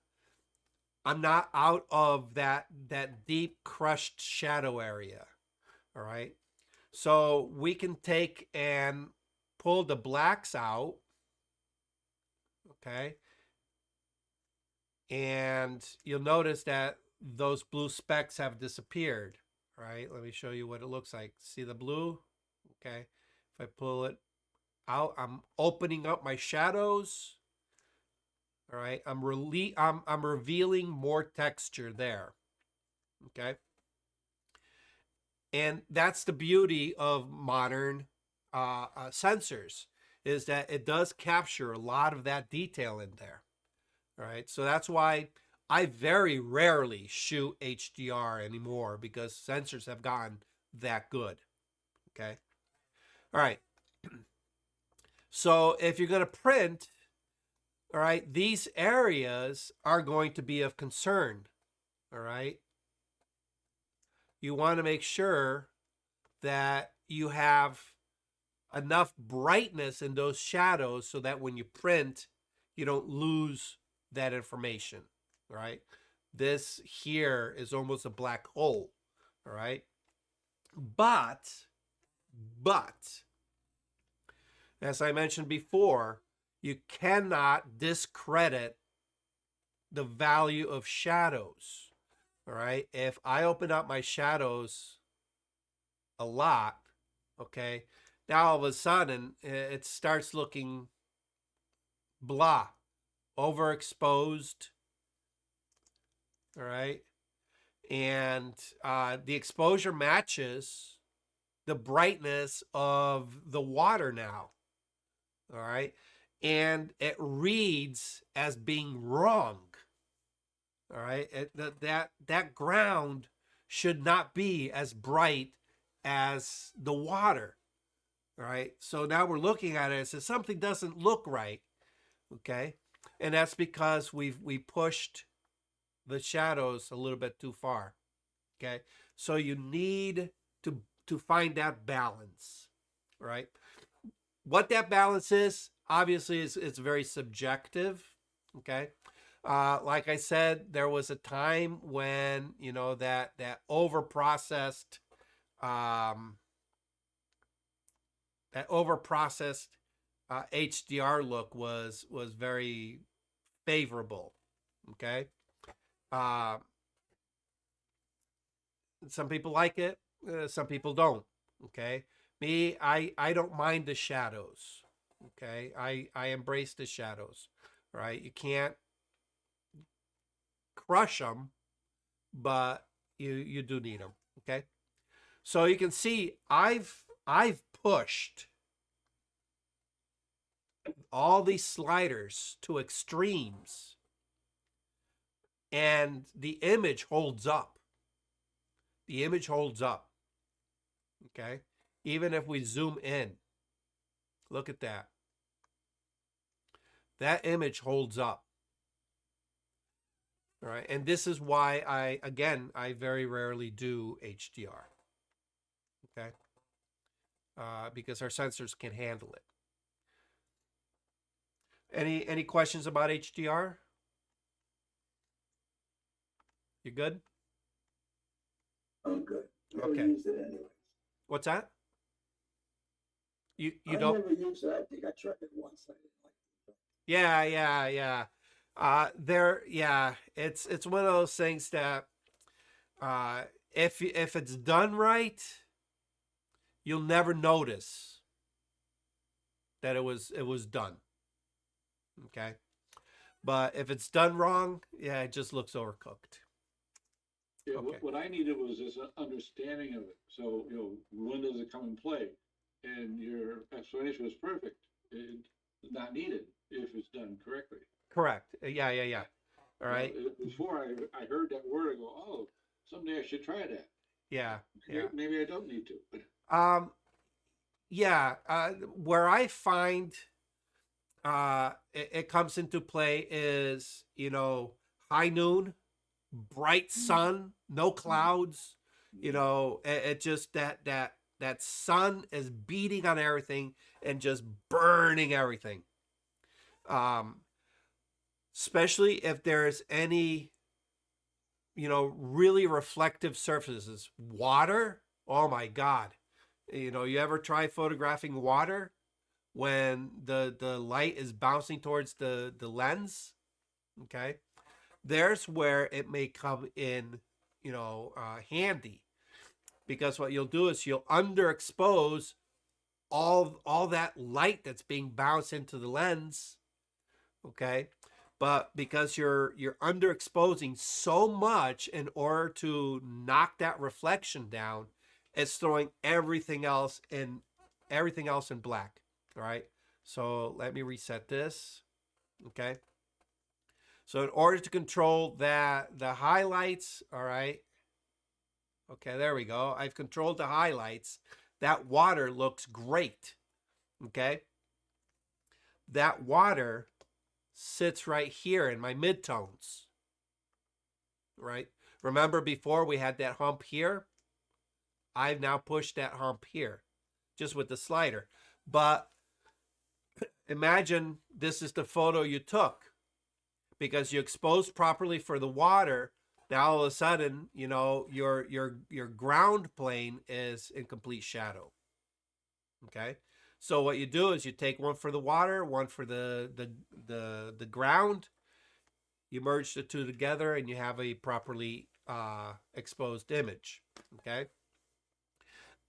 I'm not out of that deep crushed shadow area, all right? So we can take and pull the blacks out, okay? And you'll notice that those blue specks have disappeared, right? Let me show you what it looks like. See the blue? Okay. If I pull it out, I'm opening up my shadows. All right. I'm revealing more texture there. Okay. And that's the beauty of modern sensors, is that it does capture a lot of that detail in there. All right. So that's why I very rarely shoot HDR anymore because sensors have gotten that good. Okay. All right. So if you're going to print, all right, these areas are going to be of concern. All right. You want to make sure that you have enough brightness in those shadows so that when you print, you don't lose that information. All right. This here is almost a black hole. All right. But, as I mentioned before, you cannot discredit the value of shadows. All right. If I open up my shadows a lot, okay, now all of a sudden it starts looking blah, overexposed. All right. And the exposure matches the brightness of the water now. All right. And it reads as being wrong. All right. That ground should not be as bright as the water. All right. So now we're looking at it and says something doesn't look right. Okay. And that's because we pushed the shadows a little bit too far. Okay. So you need to find that balance. Right. What that balance is, obviously, it's very subjective. Okay. Like I said, there was a time when, you know, that over processed HDR look was very favorable. Okay. Uh, some people like it, some people don't. Okay. Me, I don't mind the shadows. Okay. I embrace the shadows. Right. You can't crush them, but you do need them. Okay. So you can see I've pushed all these sliders to extremes, and the image holds up. The image holds up. Okay. Even if we zoom in, look at that. That image holds up. All right. And this is why I very rarely do HDR. Okay. Because our sensors can handle it. Any questions about HDR? You good? I'm good. Never Okay. used it anyways. What's that? You I don't? never used it. I think I tried it once. I didn't like it. Yeah. It's one of those things that if it's done right, you'll never notice that it was done. Okay. But if it's done wrong, yeah, it just looks overcooked. Yeah, Okay. what I needed was this understanding of it. So, you know, when does it come in play? And your explanation was perfect. It's not needed if it's done correctly. Correct. Yeah. All right. Before I heard that word, I go, oh, someday I should try that. Yeah. Maybe I don't need to. Yeah. Where I find it comes into play is, you know, high noon, bright sun, no clouds. You know, it just that sun is beating on everything and just burning everything. Especially if there's any, you know, really reflective surfaces. Water, oh my God. You know, you ever try photographing water when the light is bouncing towards the lens? Okay. There's where it may come in, you know, handy. Because what you'll do is you'll underexpose all that light that's being bounced into the lens. Okay. But because you're underexposing so much in order to knock that reflection down, it's throwing everything else in black. All right. So let me reset this. Okay. So in order to control that, the highlights, all right. Okay, there we go. I've controlled the highlights. That water looks great. Okay. That water sits right here in my midtones. Right? Remember before we had that hump here? I've now pushed that hump here just with the slider. But imagine this is the photo you took because you exposed properly for the water. Now all of a sudden, you know, your ground plane is in complete shadow. Okay? So what you do is you take one for the water, one for the ground. You merge the two together and you have a properly exposed image. Okay?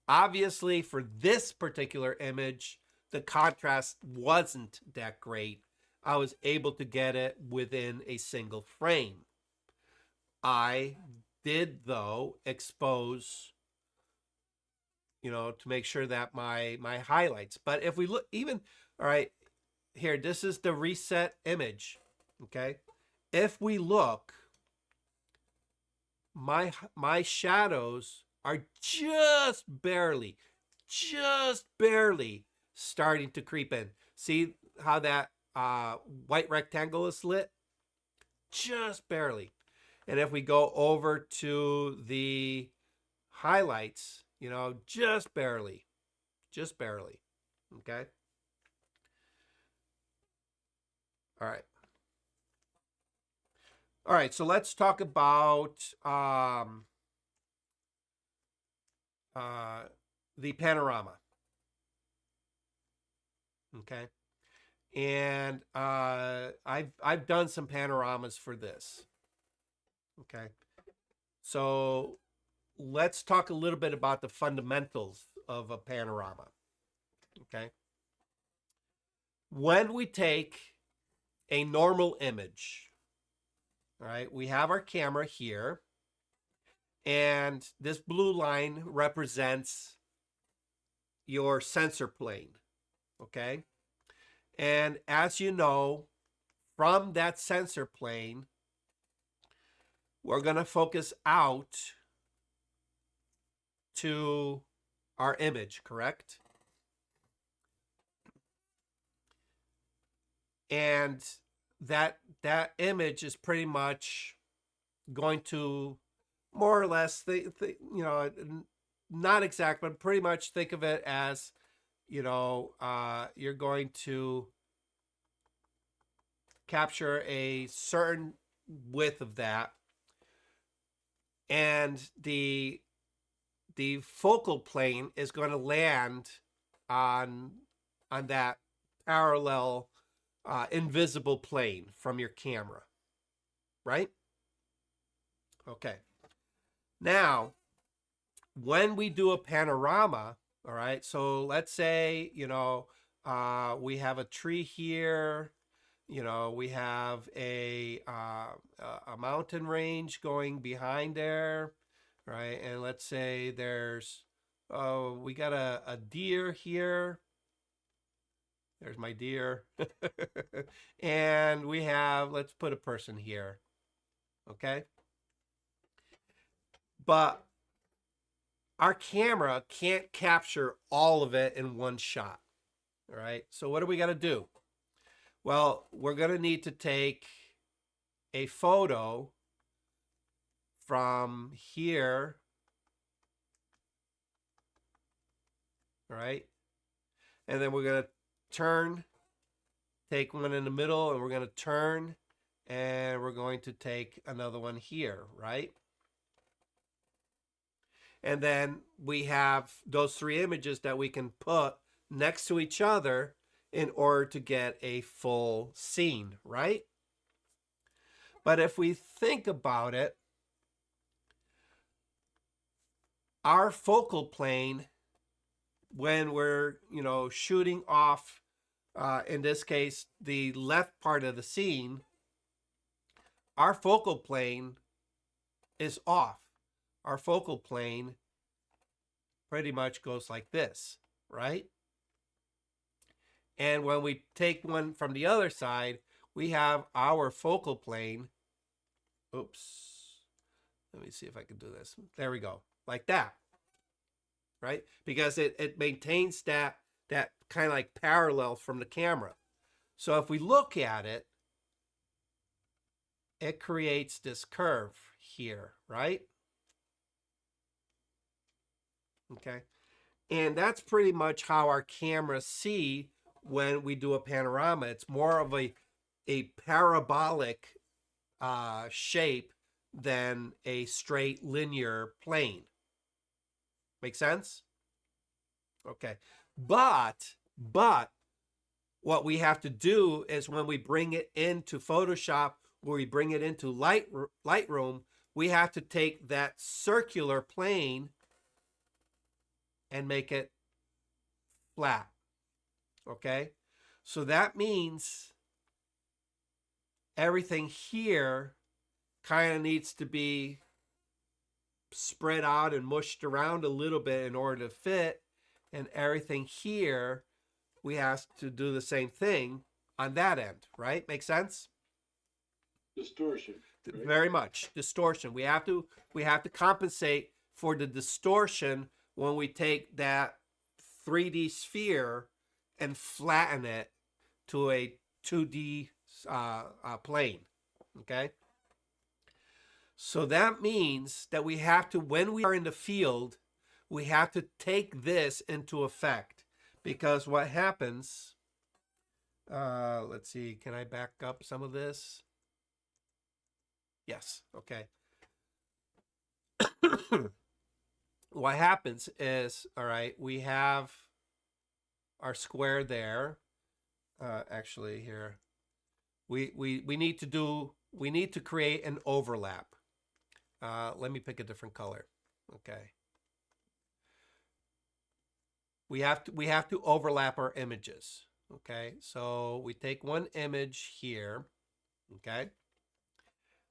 Obviously, for this particular image, the contrast wasn't that great. I was able to get it within a single frame. I did, though, expose, you know, to make sure that my highlights. But if we look, even, all right, here, this is the reset image, okay? If we look, my shadows are just barely starting to creep in. See how that white rectangle is lit? Just barely. And if we go over to the highlights, you know, just barely. Okay. All right, so let's talk about the panorama. Okay. And I've done some panoramas for this. Okay. So let's talk a little bit about the fundamentals of a panorama. Okay. When we take a normal image, all right, we have our camera here, and this blue line represents your sensor plane. Okay. And as you know, from that sensor plane, we're going to focus out to our image, correct? And that image is pretty much going to more or less, you know, not exact, but pretty much think of it as, you know, you're going to capture a certain width of that, and the focal plane is going to land on that parallel invisible plane from your camera, right? Okay. Now, when we do a panorama, all right, so let's say, you know, we have a tree here, you know, we have a mountain range going behind there, right? And let's say there's, we got a deer here. There's my deer. And we have, let's put a person here. Okay. But our camera can't capture all of it in one shot. All right. So what do we got to do? Well, we're going to need to take a photo from here. All right. And then we're going to turn, take one in the middle, and we're going to turn, and we're going to take another one here, right? And then we have those three images that we can put next to each other in order to get a full scene, right? But if we think about it, our focal plane, when we're, you know, shooting off, in this case, the left part of the scene, our focal plane is off. Our focal plane pretty much goes like this, right? And when we take one from the other side, we have our focal plane. Oops. Let me see if I can do this. There we go. Like that. Right? Because it maintains that kind of like parallel from the camera. So if we look at it, it creates this curve here, right? Okay. And that's pretty much how our cameras see when we do a panorama. It's more of a parabolic shape than a straight linear plane. Make sense? Okay. But what we have to do is when we bring it into Photoshop, where we bring it into Lightroom, we have to take that circular plane and make it flat. Okay? So that means everything here kind of needs to be spread out and mushed around a little bit in order to fit. And everything here, we have to do the same thing on that end, right? Make sense? Distortion. Right? Very much. Distortion. We have to compensate for the distortion when we take that 3D sphere and flatten it to a 2D plane. Okay? So that means that we have to, when we are in the field, we have to take this into effect. Because what happens, let's see, can I back up some of this? Yes, okay. What happens is, all right, we have our square there. Actually, here, we need to create an overlap. Let me pick a different color. Okay. We have to overlap our images. Okay, so we take one image here. Okay.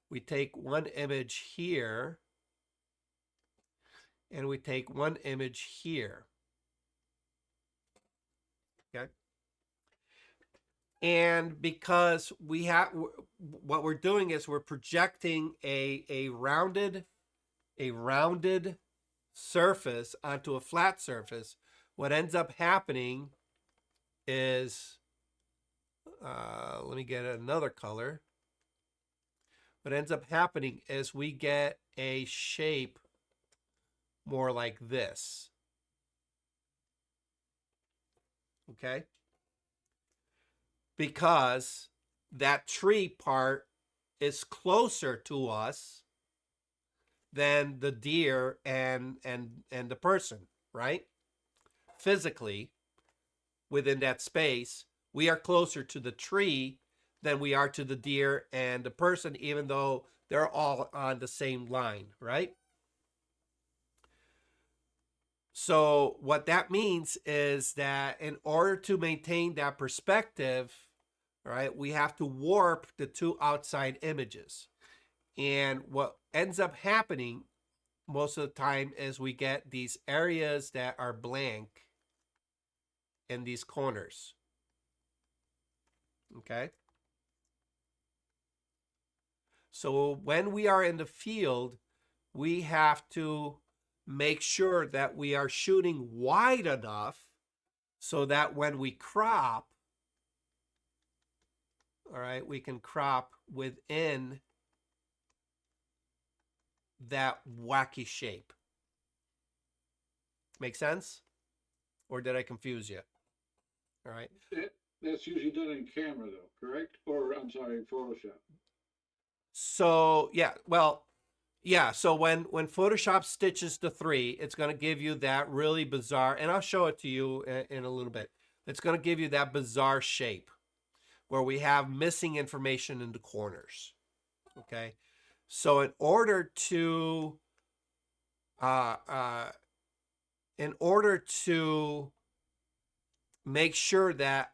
We take one image here. And we take one image here. Okay. And because we have, what we're doing is we're projecting a rounded surface onto a flat surface. What ends up happening is, let me get another color. What ends up happening is we get a shape more like this. Okay? Because that tree part is closer to us than the deer and the person, right? Physically, within that space, we are closer to the tree than we are to the deer and the person, even though they're all on the same line, right? So what that means is that in order to maintain that perspective, right, we have to warp the two outside images. And what ends up happening most of the time is we get these areas that are blank in these corners. Okay? So when we are in the field, we have to make sure that we are shooting wide enough so that when we crop, all right, we can crop within that wacky shape. Make sense? Or did I confuse you? All right. That's usually done in camera though, correct? Or I'm sorry, in Photoshop. So yeah, well, yeah. So when Photoshop stitches the 3, it's going to give you that really bizarre, and I'll show it to you in a little bit. It's going to give you that bizarre shape where we have missing information in the corners. Okay. So in order to make sure that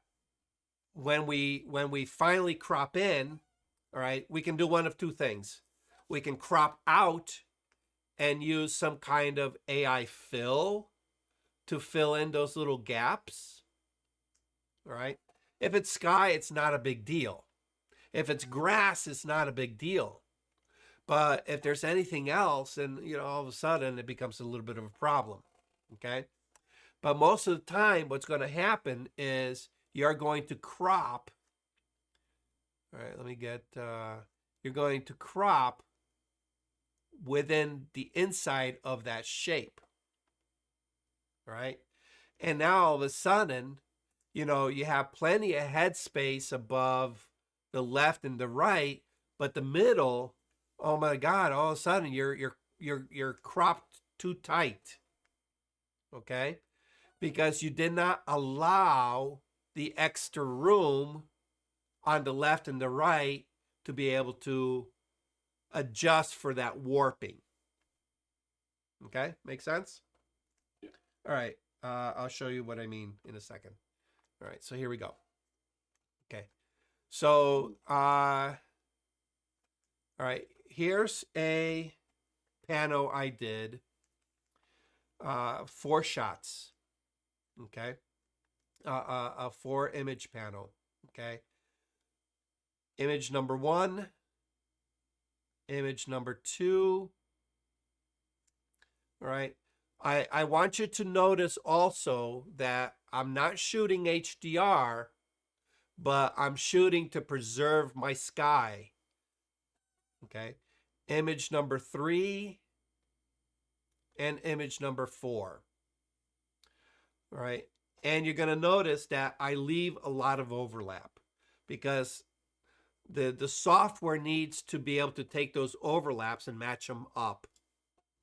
when we finally crop in, all right, we can do one of two things. We can crop out and use some kind of AI fill to fill in those little gaps. All right. If it's sky, it's not a big deal. If it's grass, it's not a big deal. But if there's anything else, then, all of a sudden it becomes a little bit of a problem. Okay. But most of the time, what's going to happen is you're going to crop. All right, let me get, you're going to crop within the inside of that shape. All right. And now all of a sudden, you have plenty of headspace above the left and the right, but the middle, oh my God, all of a sudden you're cropped too tight. Okay? Because you did not allow the extra room on the left and the right to be able to adjust for that warping. Okay? Make sense? Yeah. All right. I'll show you what I mean in a second. All right, so here we go. Okay. So, all right, here's a pano I did, 4 shots. Okay. A 4 image panel. Okay. Image number 1, image number 2. All right. I want you to notice also that I'm not shooting HDR, but I'm shooting to preserve my sky. Okay. Image number 3 and image number 4. All right. And you're going to notice that I leave a lot of overlap because the software needs to be able to take those overlaps and match them up.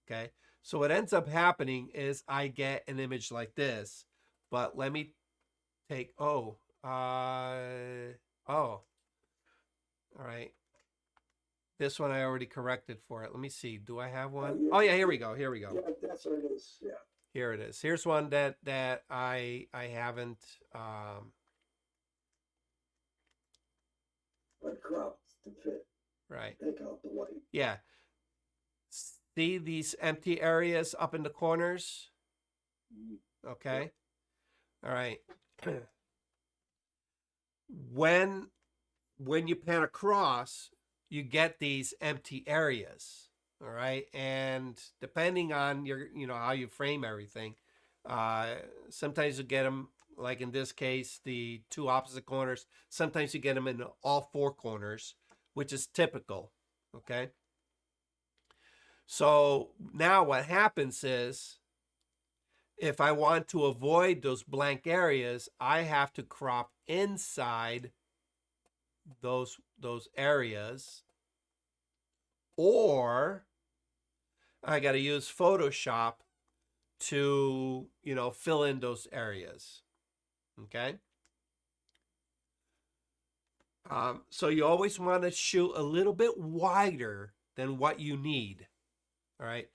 Okay. So what ends up happening is I get an image like this, but let me take, all right. This one I already corrected for it. Let me see. Do I have one? yeah. Oh yeah, here we go. Here we go. Yeah, that's what it is. Yeah. Here it is. Here's one that I haven't But cropped to fit. right. Take out the white. Yeah. See these empty areas up in the corners? Okay. All right. When you pan across, you get these empty areas. All right. And depending on your, how you frame everything, sometimes you get them, like in this case, the 2 opposite corners. Sometimes you get them in all 4 corners, which is typical. Okay. So now what happens is, if I want to avoid those blank areas, I have to crop inside those areas, or I got to use Photoshop to, fill in those areas. Okay. So you always want to shoot a little bit wider than what you need. All right.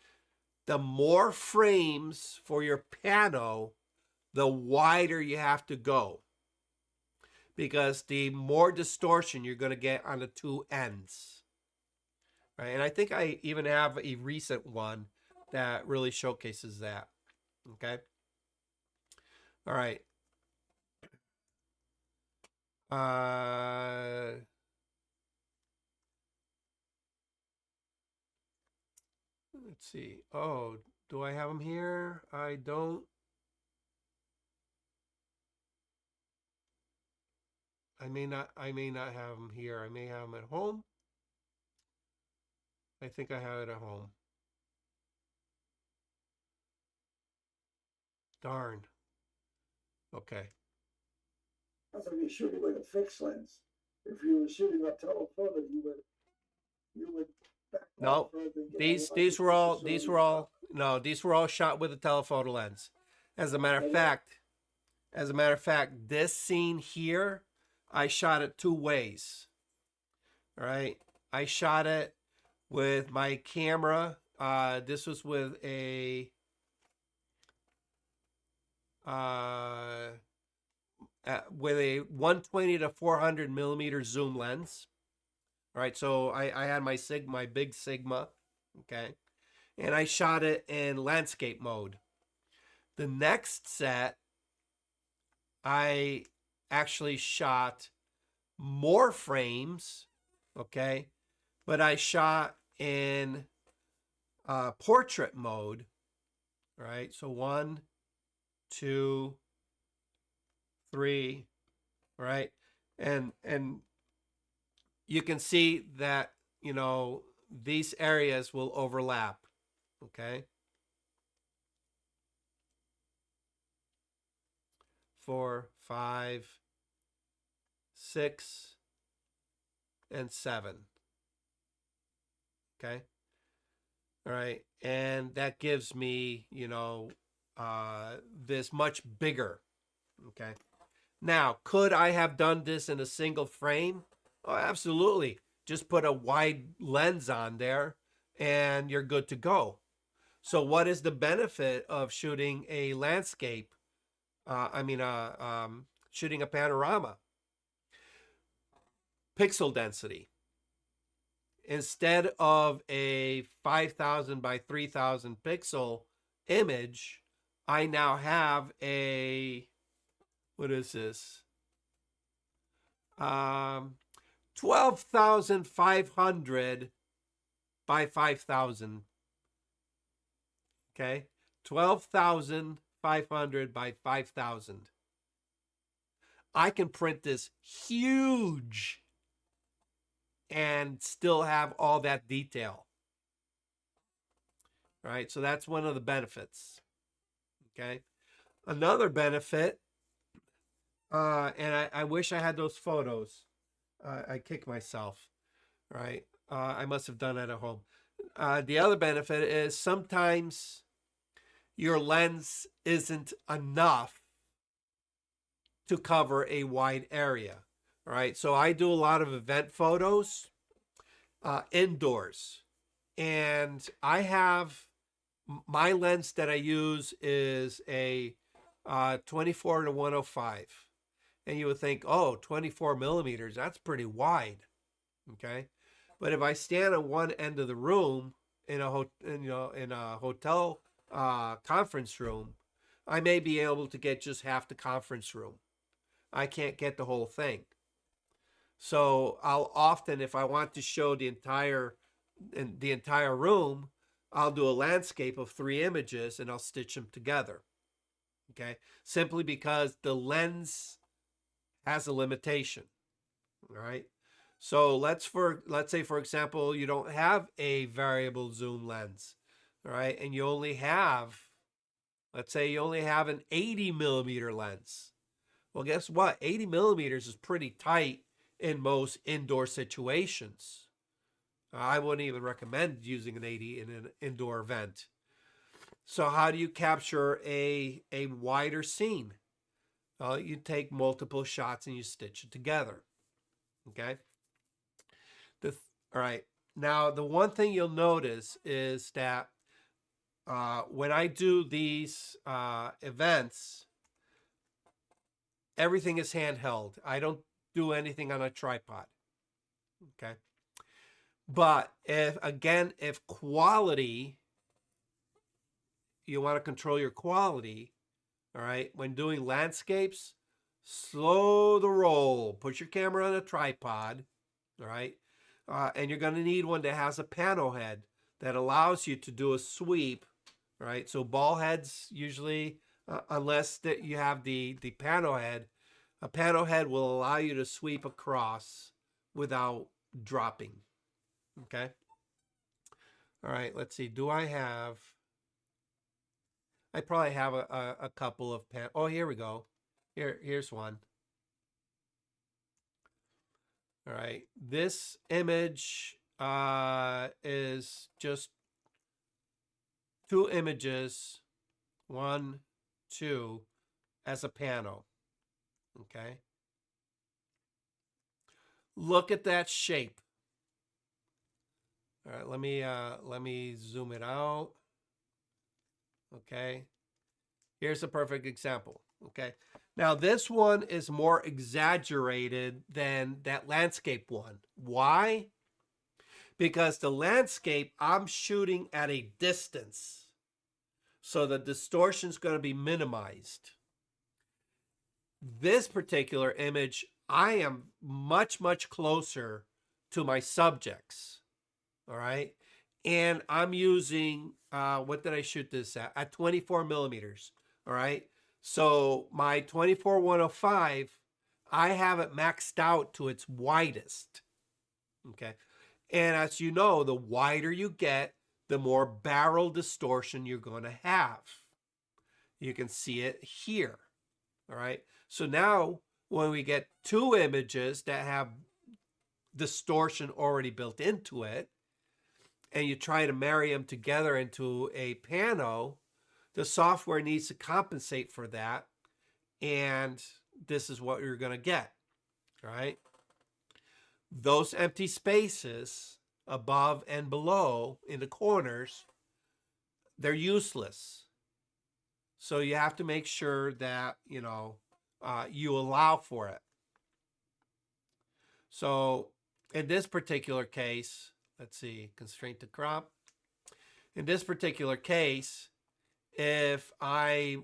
The more frames for your pano, the wider you have to go, because the more distortion you're going to get on the 2 ends. Right? And I think I even have a recent one that really showcases that. Okay. All right. Let's see. Oh, do I have them here? I don't. I may not have them here. I may have them at home. I think I have it at home. Darn. Okay. That's if you're shooting with a fixed lens. If you were shooting a telephoto, you would back No, off rather than get these were all shot with a telephoto lens. As a matter of fact, this scene here, I shot it 2 ways. All right. I shot it with my camera. This was with a 120 to 400 millimeter zoom lens. All right, so I had my big Sigma, okay, and I shot it in landscape mode. The next set, I actually shot more frames, okay, but I shot in portrait mode, right? So 1, 2, 3, right? And you can see that, you know, these areas will overlap, okay? 4, 5, 6, and 7. Okay. All right. And that gives me, you know, this much bigger. Okay. Now, could I have done this in a single frame? Oh, absolutely. Just put a wide lens on there and you're good to go. So what is the benefit of shooting a landscape? Shooting a panorama? Pixel density. Instead of a 5,000 by 3,000 pixel image, I now have a, what is this? 12,500 by 5,000. Okay, 12,500 by 5,000. I can print this huge and still have all that detail. Right, so that's one of the benefits. Okay, another benefit, and I wish I had those photos. I kick myself. Right, I must have done it at home. The other benefit is sometimes your lens isn't enough to cover a wide area. All right, so I do a lot of event photos indoors, and I have my lens that I use is a 24 to 105, and you would think, oh, 24 millimeters, that's pretty wide. Okay, but if I stand on one end of the room in a hotel conference room, I may be able to get just half the conference room. I can't get the whole thing. So I'll often, if I want to show the entire room, I'll do a landscape of 3 images and I'll stitch them together. Okay, simply because the lens has a limitation. All right. So let's say, for example, you don't have a variable zoom lens, all right, and you only have, let's say you only have an 80 millimeter lens. Well, guess what? 80 millimeters is pretty tight in most indoor situations. I wouldn't even recommend using an 80 in an indoor event. So how do you capture a wider scene? Well, you take multiple shots and you stitch it together. Okay. All right. Now, the one thing you'll notice is that when I do these events, everything is handheld. I don't do anything on a tripod. Okay. But if quality, you want to control your quality, all right, when doing landscapes, slow the roll. Put your camera on a tripod, all right? And you're going to need one that has a panel head that allows you to do a sweep, right? So ball heads usually, unless that you have the panel head, a panel head will allow you to sweep across without dropping. Okay. All right. Let's see. I probably have a couple of oh, here we go. Here's one. All right. This image is just 2 images, 1, 2, as a panel. Okay. Look at that shape. All right, let me zoom it out. Okay. Here's a perfect example. Okay. Now this one is more exaggerated than that landscape one. Why? Because the landscape I'm shooting at a distance. So the distortion is going to be minimized. This particular image, I am much, much closer to my subjects. All right. And I'm using, what did I shoot this at 24 millimeters. All right. So my 24-105, I have it maxed out to its widest. Okay. And as you know, the wider you get, the more barrel distortion you're going to have. You can see it here. All right. So now when we get two images that have distortion already built into it, and you try to marry them together into a pano, the software needs to compensate for that. And this is what you're going to get. All right. Those empty spaces above and below in the corners, they're useless. So you have to make sure that, you allow for it. So in this particular case, let's see, constraint to crop. In this particular case, if I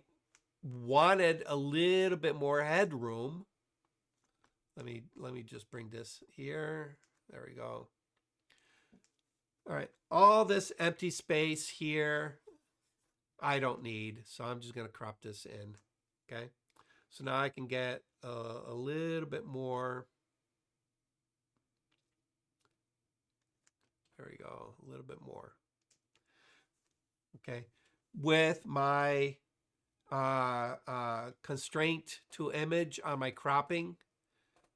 wanted a little bit more headroom, let me just bring this here. There we go. All right, all this empty space here, I don't need, so I'm just going to crop this in. Okay, so now I can get a little bit more. There we go, a little bit more. Okay, with my constraint to image on my cropping,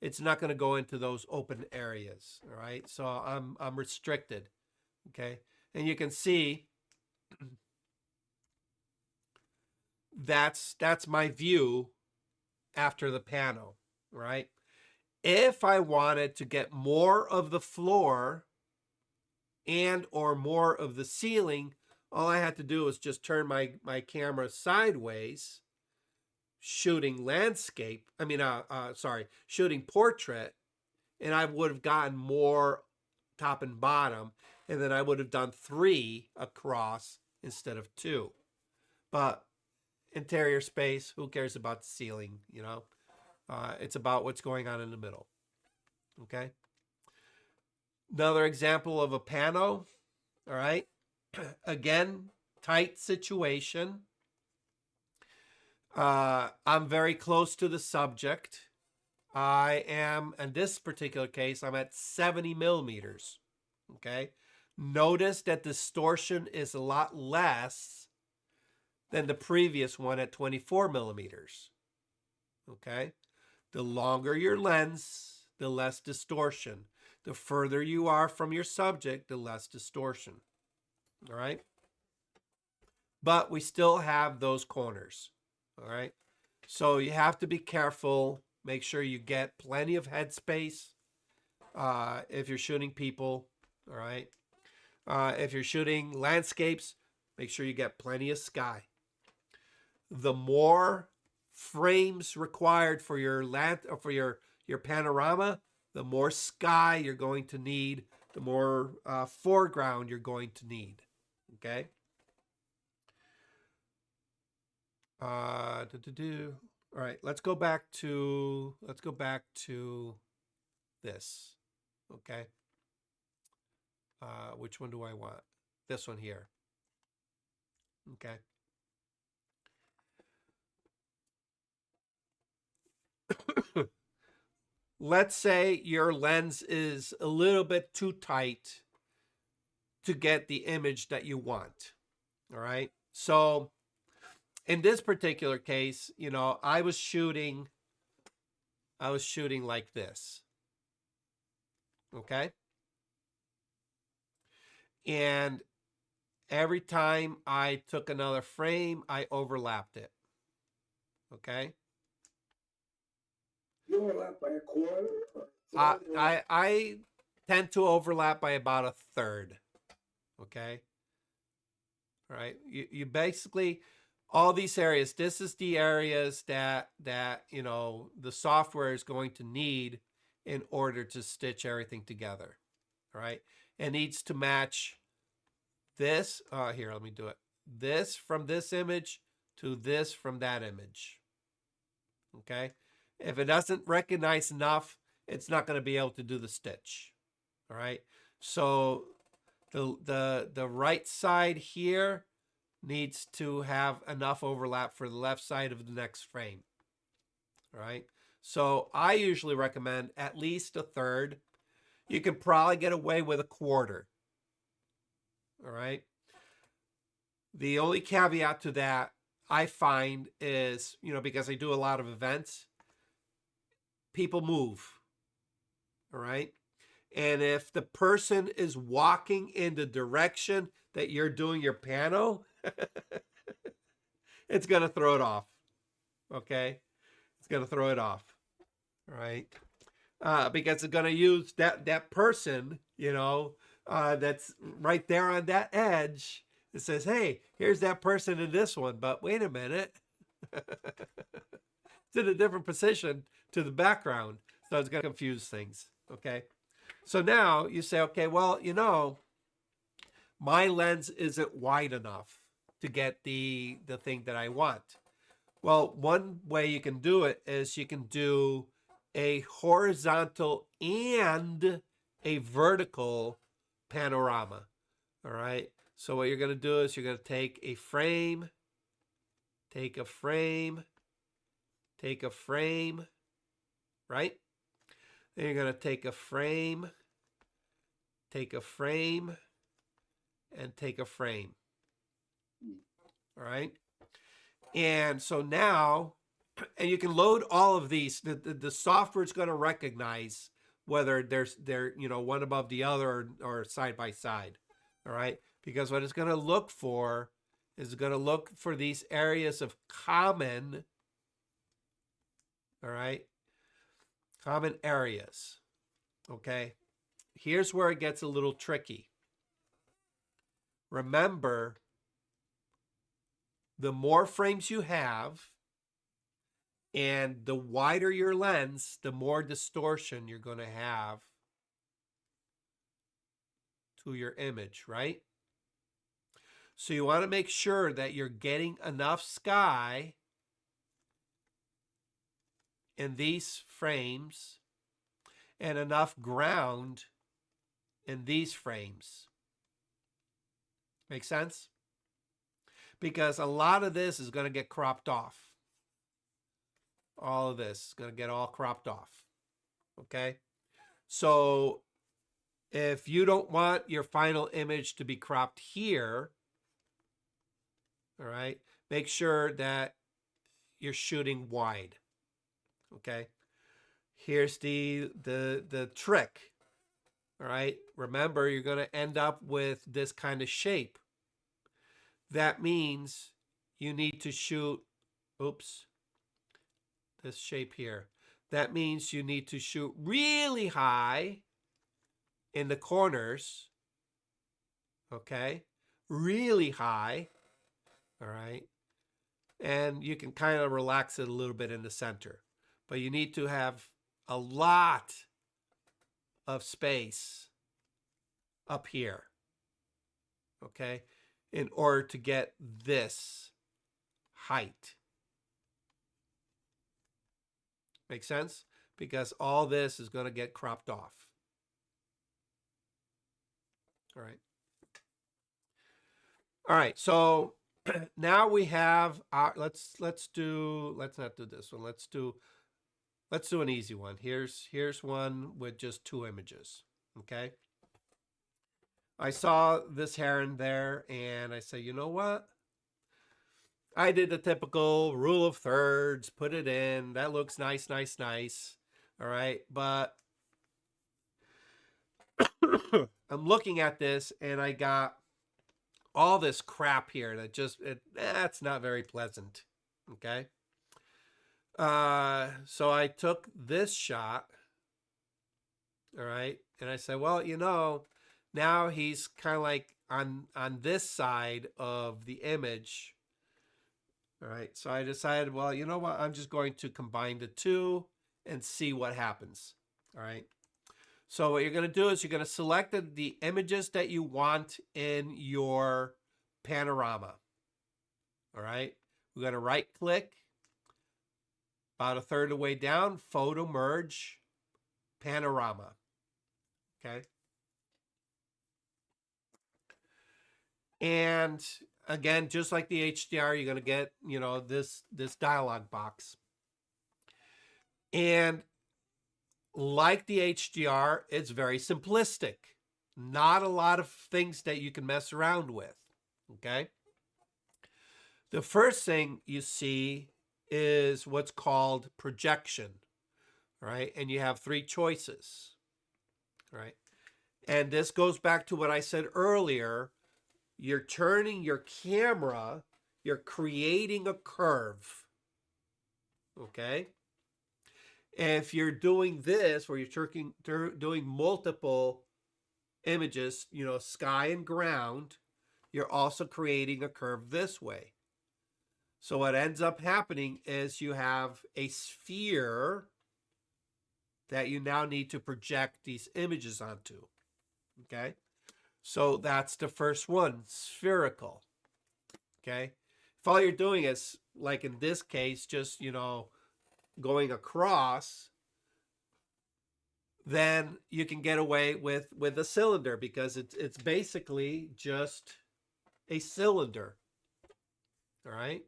it's not going to go into those open areas. All right, so I'm restricted. Okay, and you can see that's my view after the pano. Right, if I wanted to get more of the floor and or more of the ceiling, all I had to do is just turn my camera sideways, shooting landscape. Shooting portrait, and I would have gotten more top and bottom, and then I would have done 3 across instead of 2. But interior space, who cares about the ceiling? It's about what's going on in the middle. Okay. Another example of a pano. All right. Again, tight situation. I'm very close to the subject. I am, in this particular case, I'm at 70 millimeters. Okay. Notice that distortion is a lot less than the previous one at 24 millimeters. Okay. The longer your lens, the less distortion. The further you are from your subject, the less distortion. All right. But we still have those corners. All right. So you have to be careful. Make sure you get plenty of headspace if you're shooting people. All right. If you're shooting landscapes, make sure you get plenty of sky. The more frames required for your your panorama, the more sky you're going to need, the more foreground you're going to need. Okay. All right, let's go back to this. Okay. Which one do I want? This one here. Okay. Let's say your lens is a little bit too tight to get the image that you want. All right. So in this particular case, I was shooting like this. Okay. And every time I took another frame, I overlapped it. Okay. You overlap by a quarter? Or I tend to overlap by about a third. Okay. All right. You basically, all these areas, this is the areas that the software is going to need in order to stitch everything together. All right. It needs to match this. Here, let me do it. This from this image to this from that image. Okay. If it doesn't recognize enough, it's not going to be able to do the stitch. All right. So the right side here needs to have enough overlap for the left side of the next frame. All right. So I usually recommend at least a third. You can probably get away with a quarter. All right. The only caveat to that I find is, because I do a lot of events, people move. All right. And if the person is walking in the direction that you're doing your pano, it's going to throw it off. Okay. It's going to throw it off. All right. Because it's going to use that person, that's right there on that edge. It says, hey, here's that person in this one. But wait a minute. It's in a different position to the background. So it's going to confuse things. Okay. So now you say, okay, well, my lens isn't wide enough to get the thing that I want. Well, one way you can do it is you can do a horizontal and a vertical panorama. All right. So what you're going to do is you're going to take a frame, take a frame, take a frame, right? Then you're going to take a frame, and take a frame. All right. And so now, and you can load all of these. The software is going to recognize whether they're one above the other or side by side. All right. Because what it's going to look for is going to look for these areas of common, all right, common areas. Okay. Here's where it gets a little tricky. Remember, the more frames you have and the wider your lens, the more distortion you're going to have to your image, right? So you want to make sure that you're getting enough sky in these frames and enough ground in these frames. Make sense? Because a lot of this is going to get cropped off. All of this is going to get all cropped off. Okay? So if you don't want your final image to be cropped here, all right, make sure that you're shooting wide. Okay? Here's the trick. All right? Remember, you're going to end up with this kind of shape. That means you need to shoot, this shape here. That means you need to shoot really high in the corners, okay? Really high, all right? And you can kind of relax it a little bit in the center. But you need to have a lot of space up here, okay? In order to get this height. Make sense? Because all this is going to get cropped off. All right. All right. So now we have our, let's not do this one. Let's do an easy one. Here's one with just 2 images. Okay. I saw this heron there and I said, you know what? I did the typical rule of thirds, put it in. That looks nice. All right. But I'm looking at this and I got all this crap here that that's not very pleasant. Okay. So I took this shot. All right. And I said, well, now he's kind of like on this side of the image. All right. So I decided, well, you know what? I'm just going to combine the two and see what happens. All right. So what you're going to do is you're going to select the images that you want in your panorama. All right. We're going to right click About a third of the way down, photo merge, panorama. Okay. And again, just like the HDR, you're going to get, this dialog box. And like the HDR, it's very simplistic. Not a lot of things that you can mess around with. Okay. The first thing you see is what's called projection, right? And you have three choices, right? And this goes back to what I said earlier. You're turning your camera, you're creating a curve, okay? If you're doing this, where you're doing multiple images, sky and ground, you're also creating a curve this way. So what ends up happening is you have a sphere that you now need to project these images onto, okay? So that's the first one, spherical, okay? If all you're doing is, like in this case, just, going across, then you can get away with a cylinder because it's basically just a cylinder, all right?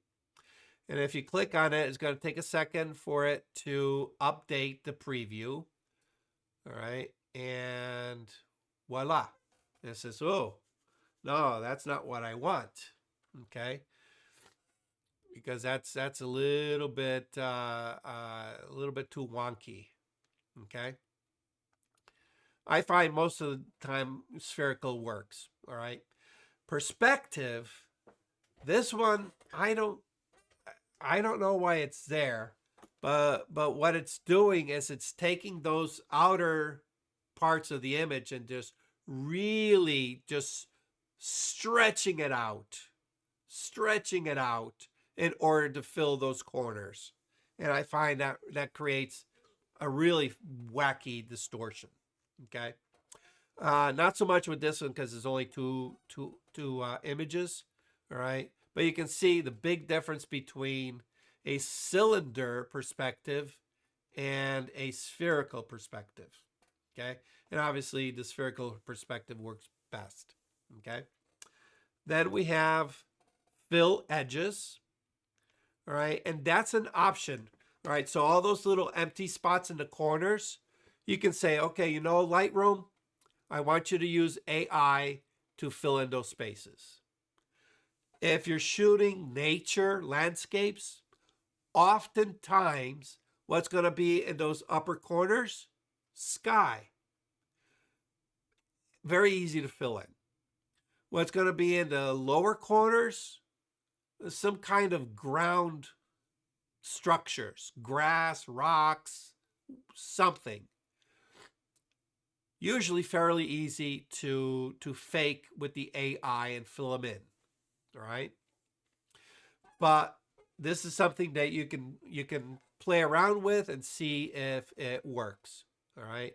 And if you click on it, it's going to take a second for it to update the preview. All right. And voila. And it says, oh, no, that's not what I want. Okay. Because that's a little bit too wonky. Okay. I find most of the time spherical works. All right. Perspective. This one, I don't know why it's there, but what it's doing is it's taking those outer parts of the image and just really just stretching it out in order to fill those corners. And I find that creates a really wacky distortion. Okay. Not so much with this one because there's only two images. All right. But you can see the big difference between a cylinder perspective and a spherical perspective, okay? And obviously the spherical perspective works best, okay? Then we have fill edges, all right? And that's an option, all right? So all those little empty spots in the corners, you can say, okay, Lightroom, I want you to use AI to fill in those spaces. If you're shooting nature, landscapes, oftentimes what's going to be in those upper corners? Sky. Very easy to fill in. What's going to be in the lower corners? Some kind of ground structures, grass, rocks, something. Usually fairly easy to fake with the AI and fill them in. All right. But this is something that you can play around with and see if it works. All right.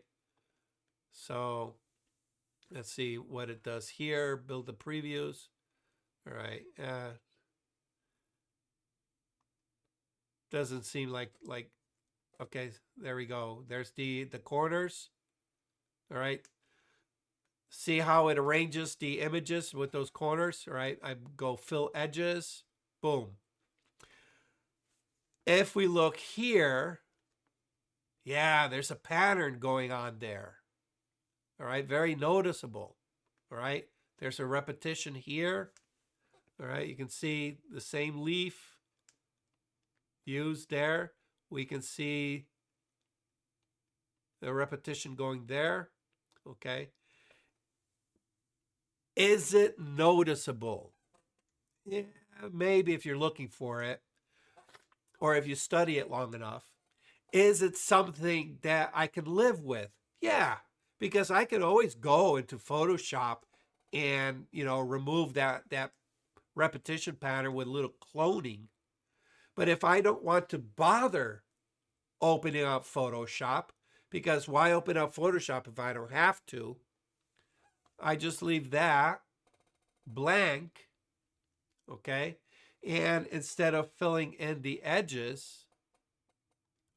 So let's see what it does here. Build the previews. All right. Doesn't seem like, okay, there we go. There's the corners. All right. See how it arranges the images with those corners, all right? I go fill edges, boom. If we look here, yeah, there's a pattern going on there, all right? Very noticeable, all right? There's a repetition here, all right? You can see the same leaf used there. We can see the repetition going there, okay? Is it noticeable? Yeah, maybe if you're looking for it, or if you study it long enough. Is it something that I can live with? Yeah, because I can always go into Photoshop and, remove that repetition pattern with a little cloning. But if I don't want to bother opening up Photoshop, because why open up Photoshop if I don't have to? I just leave that blank, okay? And instead of filling in the edges,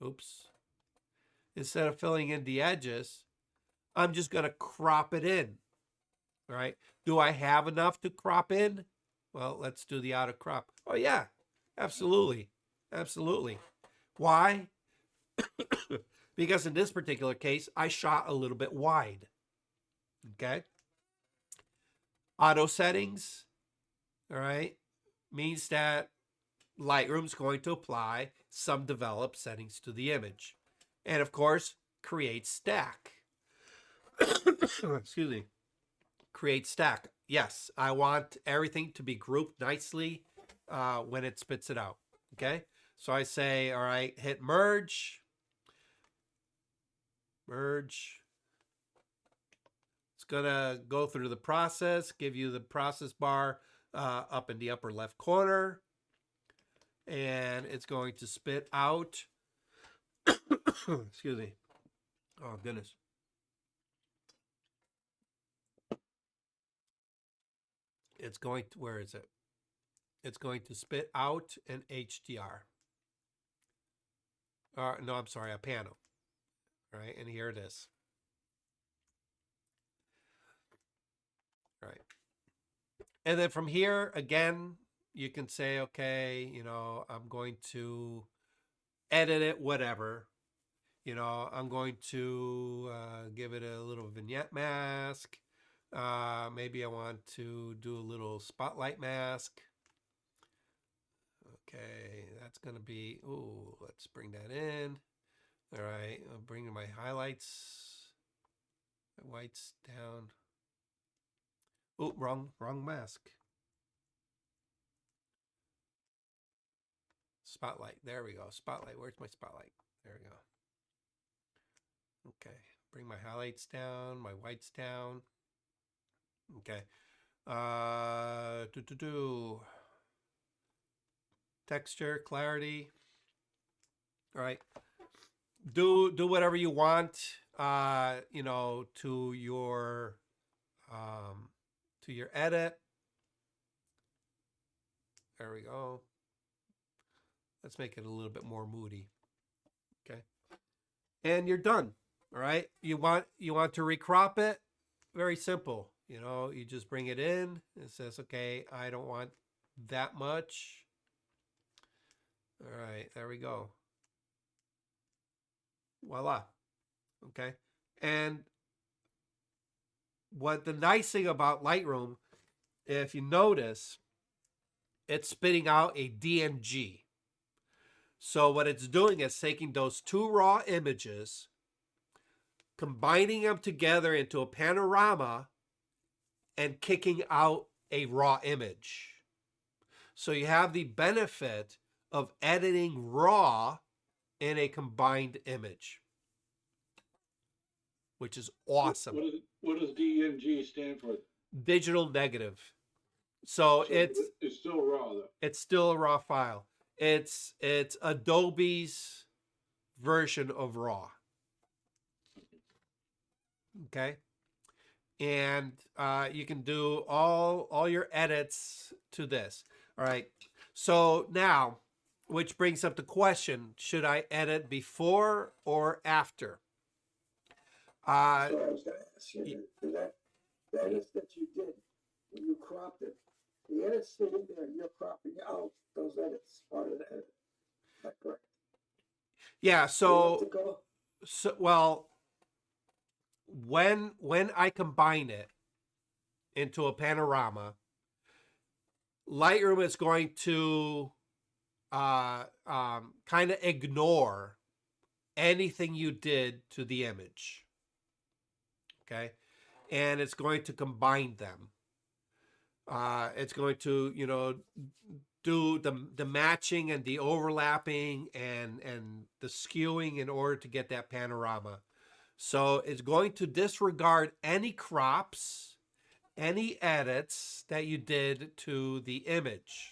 oops, instead of filling in the edges, I'm just going to crop it in. All right. Do I have enough to crop in? Well, let's do the auto crop. Oh, yeah, absolutely. Absolutely. Why? Because in this particular case, I shot a little bit wide. Okay. Auto settings, all right, means that Lightroom's going to apply some developed settings to the image. And of course, create stack. Excuse me. Create stack. Yes, I want everything to be grouped nicely when it spits it out. Okay. So I say, all right, hit merge. Merge. It's going to go through the process, give you the process bar up in the upper left corner. And it's going to spit out. Excuse me. Oh, goodness. It's going to, where is it? It's going to spit out an HDR. No, I'm sorry, a panel. All right, and here it is. All right. And then from here, again, you can say, okay, you know, I'm going to edit it, whatever. You know, I'm going to give it a little vignette mask. Maybe I want to do a little spotlight mask. Okay, that's going to be, ooh, let's bring that in. All right, I'll bring my highlights, my whites down. Oh, wrong mask. Spotlight, there we go. Spotlight, where's my spotlight? There we go. Okay, bring my highlights down, my whites down. Okay. Texture, clarity. All right. Do whatever you want, you know, to your edit. There we go. Let's make it a little bit more moody. Okay. And you're done. All right. You want to recrop it? Very simple. You know, you just bring it in. It says, okay, I don't want that much. All right, there we go. Voila. Okay. And what the nice thing about Lightroom, if you notice, it's spitting out a DNG. So what it's doing is taking those two raw images, combining them together into a panorama, and kicking out a raw image. So you have the benefit of editing raw in a combined image, which is awesome. What does DNG stand for? Digital negative. So it's still raw though. It's still a raw file. It's Adobe's version of raw. Okay. And you can do all your edits to this. All right. So now, which brings up the question, should I edit before or after? So I was going to ask you, the edits that you did when you cropped it, the edits sit in there, you're cropping out those edits, part of the edit. Is that correct? Yeah, so Elliptical? well, when I combine it into a panorama, Lightroom is going to kind of ignore anything you did to the image. Okay, and it's going to combine them. It's going to, you know, do the matching and the overlapping and the skewing in order to get that panorama. So it's going to disregard any crops, any edits that you did to the image.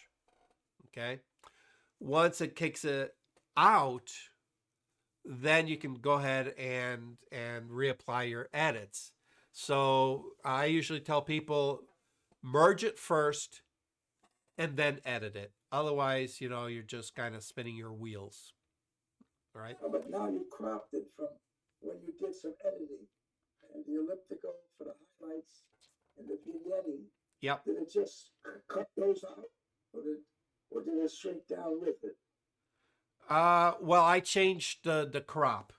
Okay. Once it kicks it out, then you can go ahead and reapply your edits. So I usually tell people merge it first and then edit it. Otherwise, you know, you're just kind of spinning your wheels. All right. But now you cropped it from when you did some editing and the elliptical for the highlights and the vignetting. Yep. Did it just cut those out, or did it shrink down with it? Well, I changed the crop.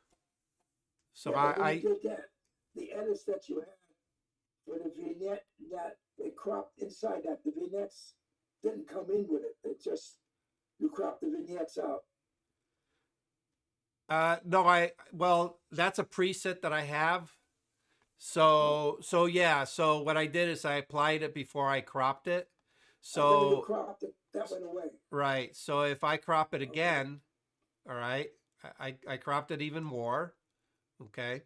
So Yeah, but when I you did that, the edits that you had for the vignette, that they cropped inside that. The vignettes didn't come in with it. It just, you cropped the vignettes out. no, well, that's a preset that I have. So yeah, so what I did is I applied it before I cropped it. And then when you So cropped it, that went away. right. So if I crop it Okay. again, all right, I cropped it even more. Okay.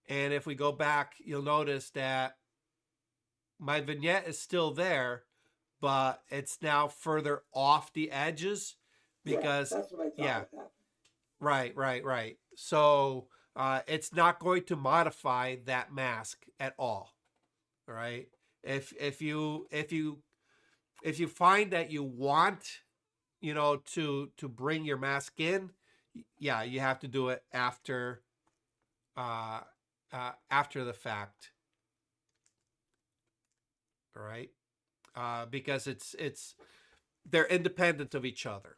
And if we go back, you'll notice that my vignette is still there, but it's now further off the edges because, Yeah, that's what I thought yeah, would happen. right. So it's not going to modify that mask at all. All right. If you find that you want, to bring your mask in, yeah, you have to do it uh, after the fact. All right. Because they're independent of each other.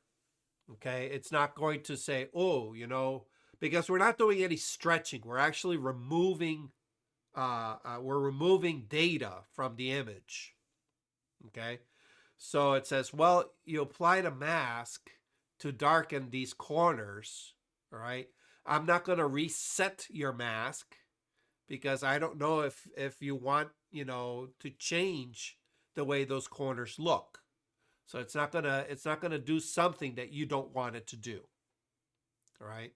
Okay. It's not going to say, oh, because we're not doing any stretching. We're actually removing data from the image. Okay. So it says, well, you applied a mask to darken these corners. All right. I'm not going to reset your mask because I don't know if you want, to change the way those corners look. So it's not gonna do something that you don't want it to do. All right.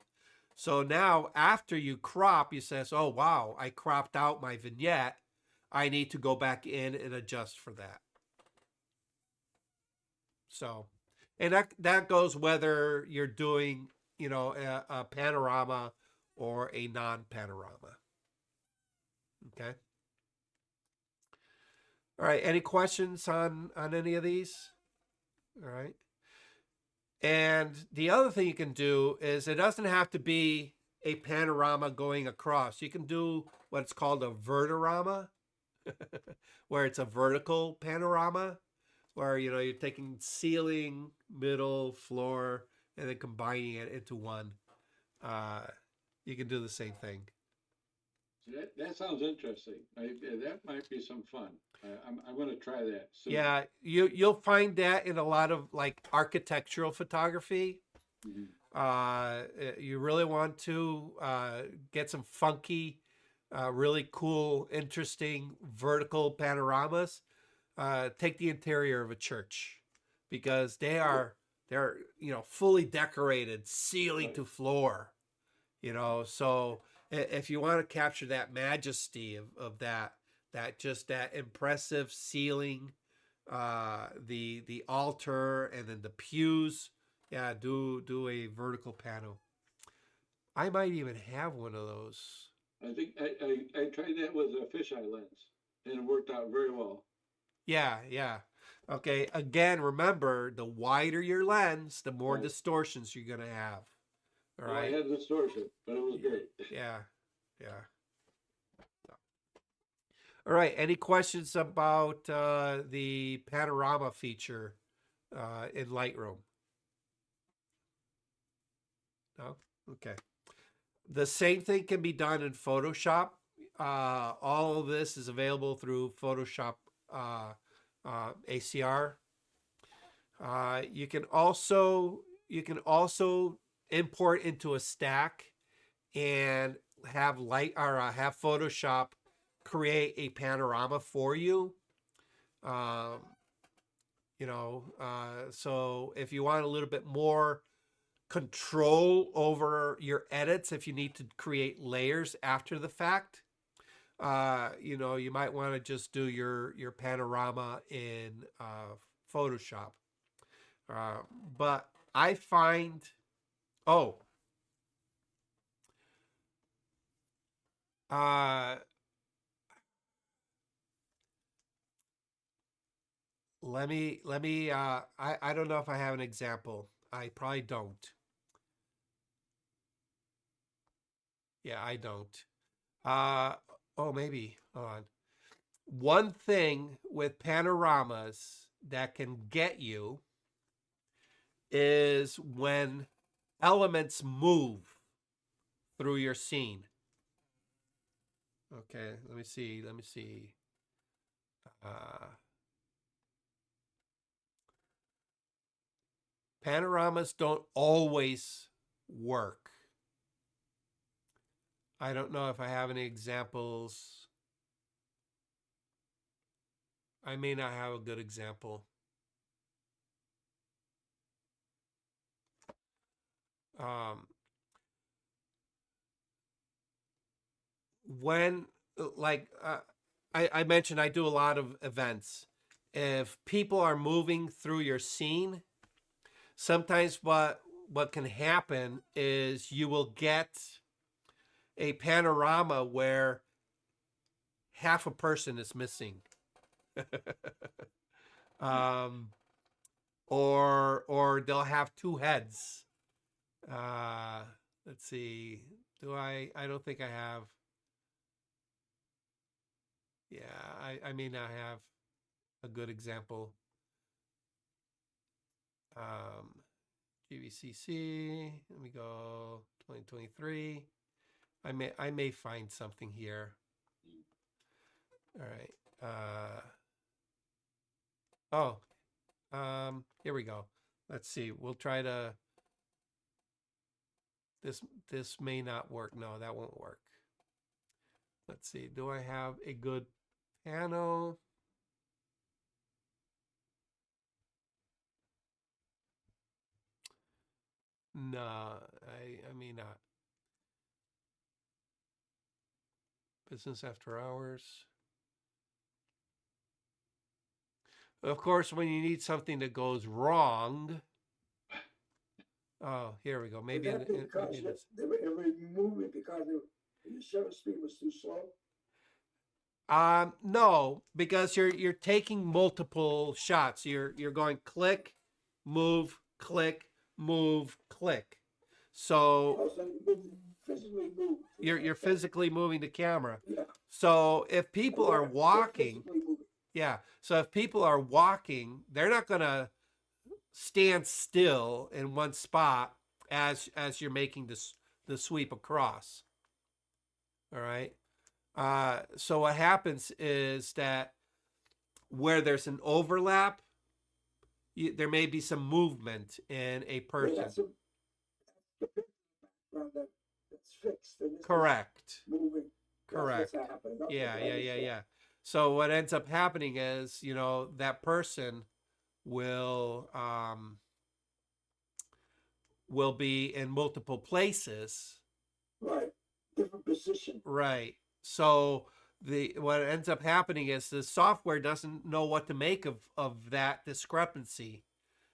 So now after you crop, you says, oh wow, I cropped out my vignette. I need to go back in and adjust for that. So, and that goes whether you're doing, a panorama or a non-panorama. Okay. All right. Any questions on any of these? All right. And the other thing you can do is it doesn't have to be a panorama going across. You can do what's called a vertirama, where it's a vertical panorama, where you're taking ceiling, middle, floor, and then combining it into one. You can do the same thing. That sounds interesting. That might be some fun. I'm going to try that soon. Yeah, you'll find that in a lot of like architectural photography. You really want to get some funky, really cool, interesting vertical panoramas. Take the interior of a church because they're fully decorated, ceiling to floor. So if you want to capture that majesty of that impressive ceiling, the altar, and then the pews, yeah, do a vertical pano. I might even have one of those. I think I tried that with a fisheye lens, and it worked out very well. Yeah. Okay, again, remember, the wider your lens, the more Right. distortions you're going to have. All Well, right? I had distortion, but it was great. Yeah. All right, any questions about the panorama feature in Lightroom? No? Okay. The same thing can be done in Photoshop. All of this is available through Photoshop ACR. You can also import into a stack and have have Photoshop create a panorama for you. So if you want a little bit more control over your edits, if you need to create layers after the fact, you might want to just do your panorama in Photoshop. But I find, oh, let me, I don't know if I have an example. I probably don't. Yeah, I don't. Oh, maybe. Hold on. One thing with panoramas that can get you is when elements move through your scene. Okay, let me see. Let me see. Panoramas don't always work. I don't know if I have any examples. I may not have a good example. Um, when, like, I mentioned I do a lot of events. If people are moving through your scene, sometimes what can happen is you will get a panorama where half a person is missing. um, or they'll have two heads. Uh, let's see. I don't think I have. Yeah, I may not have a good example. GVCC. Let me go 2023. I may find something here. All right. Here we go. Let's see. We'll try to. This may not work. No, that won't work. Let's see. Do I have a good pano? No, I may not. Business after hours. Of course, when you need something that goes wrong. Oh, here we go. Maybe Was that because they were moving because the shutter speed was too slow? No, because you're taking multiple shots. You're going click, move, click, move, click. So Also, physically move. you're physically moving the camera. Yeah. So if people are walking, Physically moving. yeah. So if people are walking, they're not gonna stand still in one spot as you're making the sweep across. All right. So what happens is that where there's an overlap, there may be some movement in a person. That's the background that's fixed. And this Correct. moving. Correct. That's what's happening. Okay, Yeah. So what ends up happening is, that person will be in multiple places. Right. Different position. Right. So what ends up happening is the software doesn't know what to make of that discrepancy.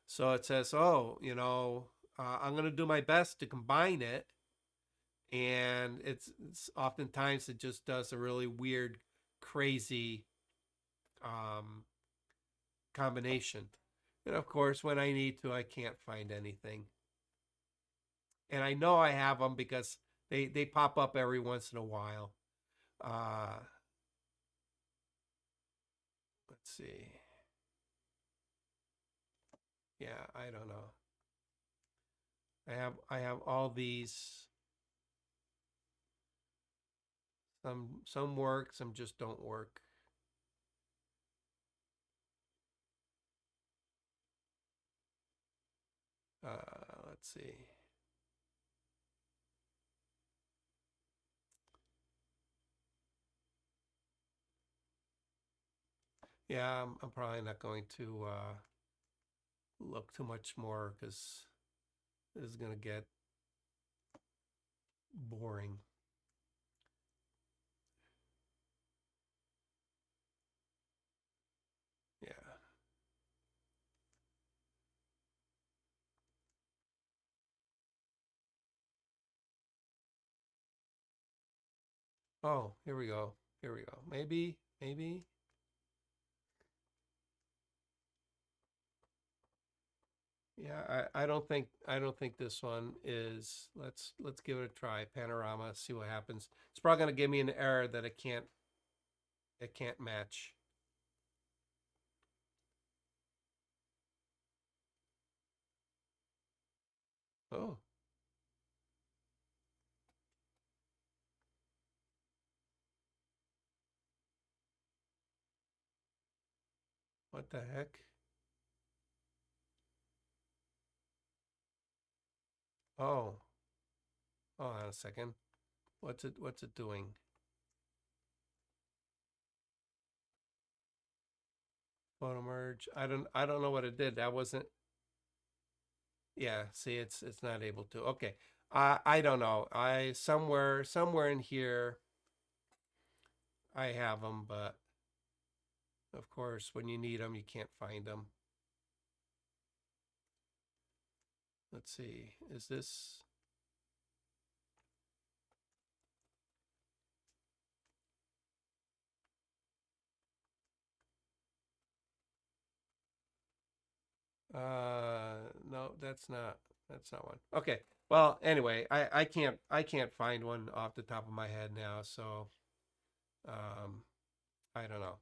So it says, oh, I'm going to do my best to combine it. And it's oftentimes it just does a really weird, crazy combination. And of course, when I need to, I can't find anything. And I know I have them because they pop up every once in a while. Let's see. Yeah, I don't know. I have all these. Some work, some just don't work. Let's see. Yeah, I'm probably not going to look too much more because this is going to get boring. Yeah. Oh, here we go. Here we go. Maybe. Yeah, I don't think this one is. Let's give it a try. Panorama, see what happens. It's probably gonna give me an error that it can't match. Oh. What the heck? Oh. Hold on a second. What's it doing? Photo merge. I don't know what it did. That wasn't. Yeah, see, it's not able to. Okay. I don't know. I somewhere in here I have them, but of course when you need them you can't find them. Let's see. Is this no, that's not one. Okay. Well, anyway, I can't find one off the top of my head now, so I don't know.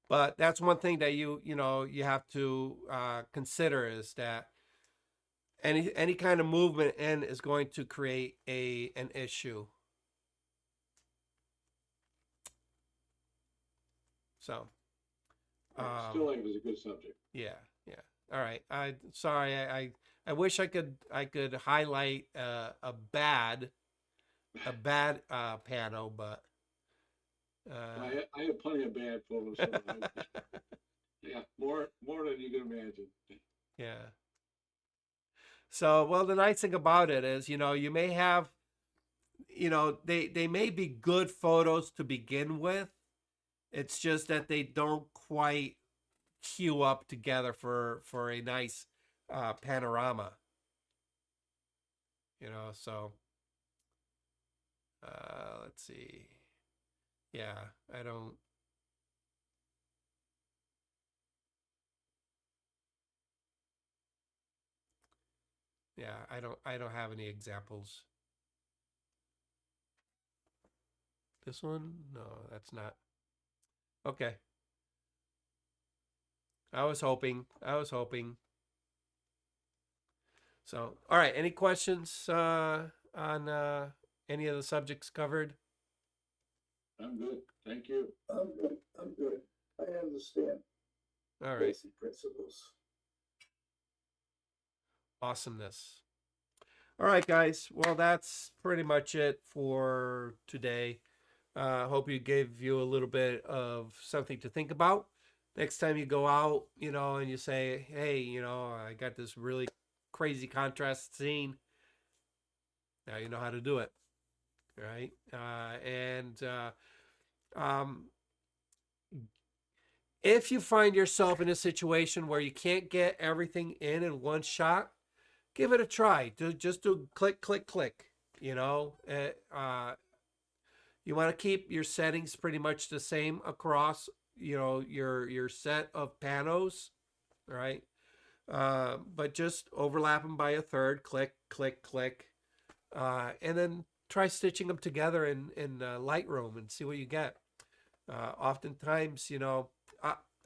But that's one thing that you have to consider is that any kind of movement in is going to create an issue. So Still, it was a good subject. yeah, yeah. All right. I wish I could highlight a bad pano, but I have plenty of bad photos. So yeah, more than you can imagine. yeah. So, well, the nice thing about it is, you may have, they may be good photos to begin with. It's just that they don't quite queue up together for a nice panorama. So let's see. Yeah, I don't. Yeah, I don't have any examples. This one? No, that's not. Okay. I was hoping. So, all right. Any questions on any of the subjects covered? I'm good. Thank you. I'm good. I'm good. I understand All right. basic principles. Awesomeness. All right, guys. Well, that's pretty much it for today. Hope you gave you a little bit of something to think about. Next time you go out, and you say, hey, I got this really crazy contrast scene. Now you know how to do it. Right? If you find yourself in a situation where you can't get everything in one shot, give it a try. Just do click, click, click. You want to keep your settings pretty much the same across, your set of panos, right? But just overlap them by a third. Click, click, click, and then try stitching them together in Lightroom and see what you get. Oftentimes,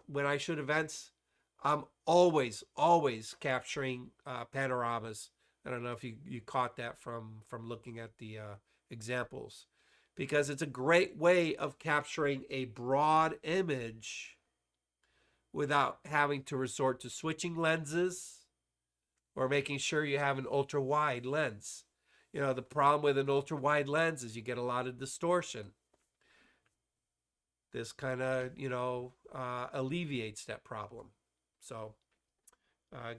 when I shoot events, I'm always capturing panoramas. I don't know if you caught that from looking at the examples, because it's a great way of capturing a broad image without having to resort to switching lenses or making sure you have an ultra wide lens. The problem with an ultra wide lens is you get a lot of distortion. This kind of, alleviates that problem. So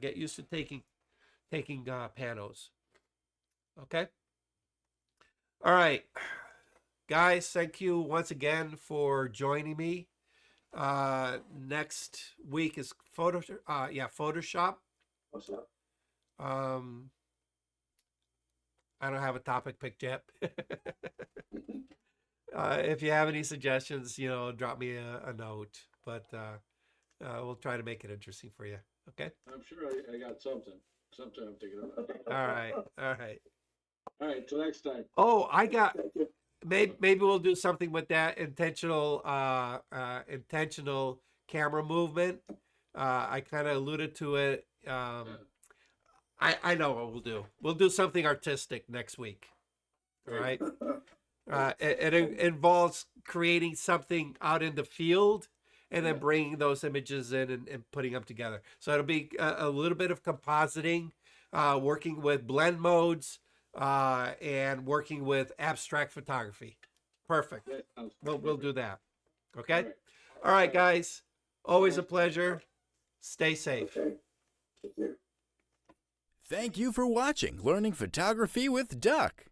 get used to taking panos. Okay. All right, guys. Thank you once again for joining me. Next week is Photoshop. What's up? I don't have a topic picked yet. If you have any suggestions, drop me a note. But we'll try to make it interesting for you. Okay. I'm sure I got something. Something I'm thinking of. All right. All right. All right, till next time. Oh, I got. Thank you. Maybe we'll do something with that intentional camera movement. I kind of alluded to it. I know what we'll do. We'll do something artistic next week. All right. It involves creating something out in the field and then bringing those images in and putting them together. So it'll be a little bit of compositing, working with blend modes, and working with abstract photography. Perfect. That sounds We'll do that. Okay. All right. All right, guys. Always a pleasure. Stay safe. Okay. Thank you. Thank you for watching Learning Photography with Duck.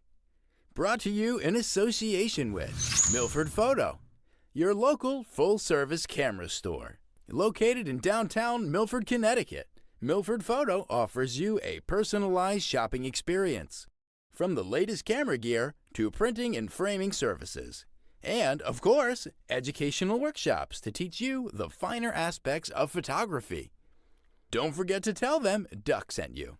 Brought to you in association with Milford Photo, your local full-service camera store. Located in downtown Milford, Connecticut, Milford Photo offers you a personalized shopping experience. From the latest camera gear to printing and framing services. And, of course, educational workshops to teach you the finer aspects of photography. Don't forget to tell them Duck sent you.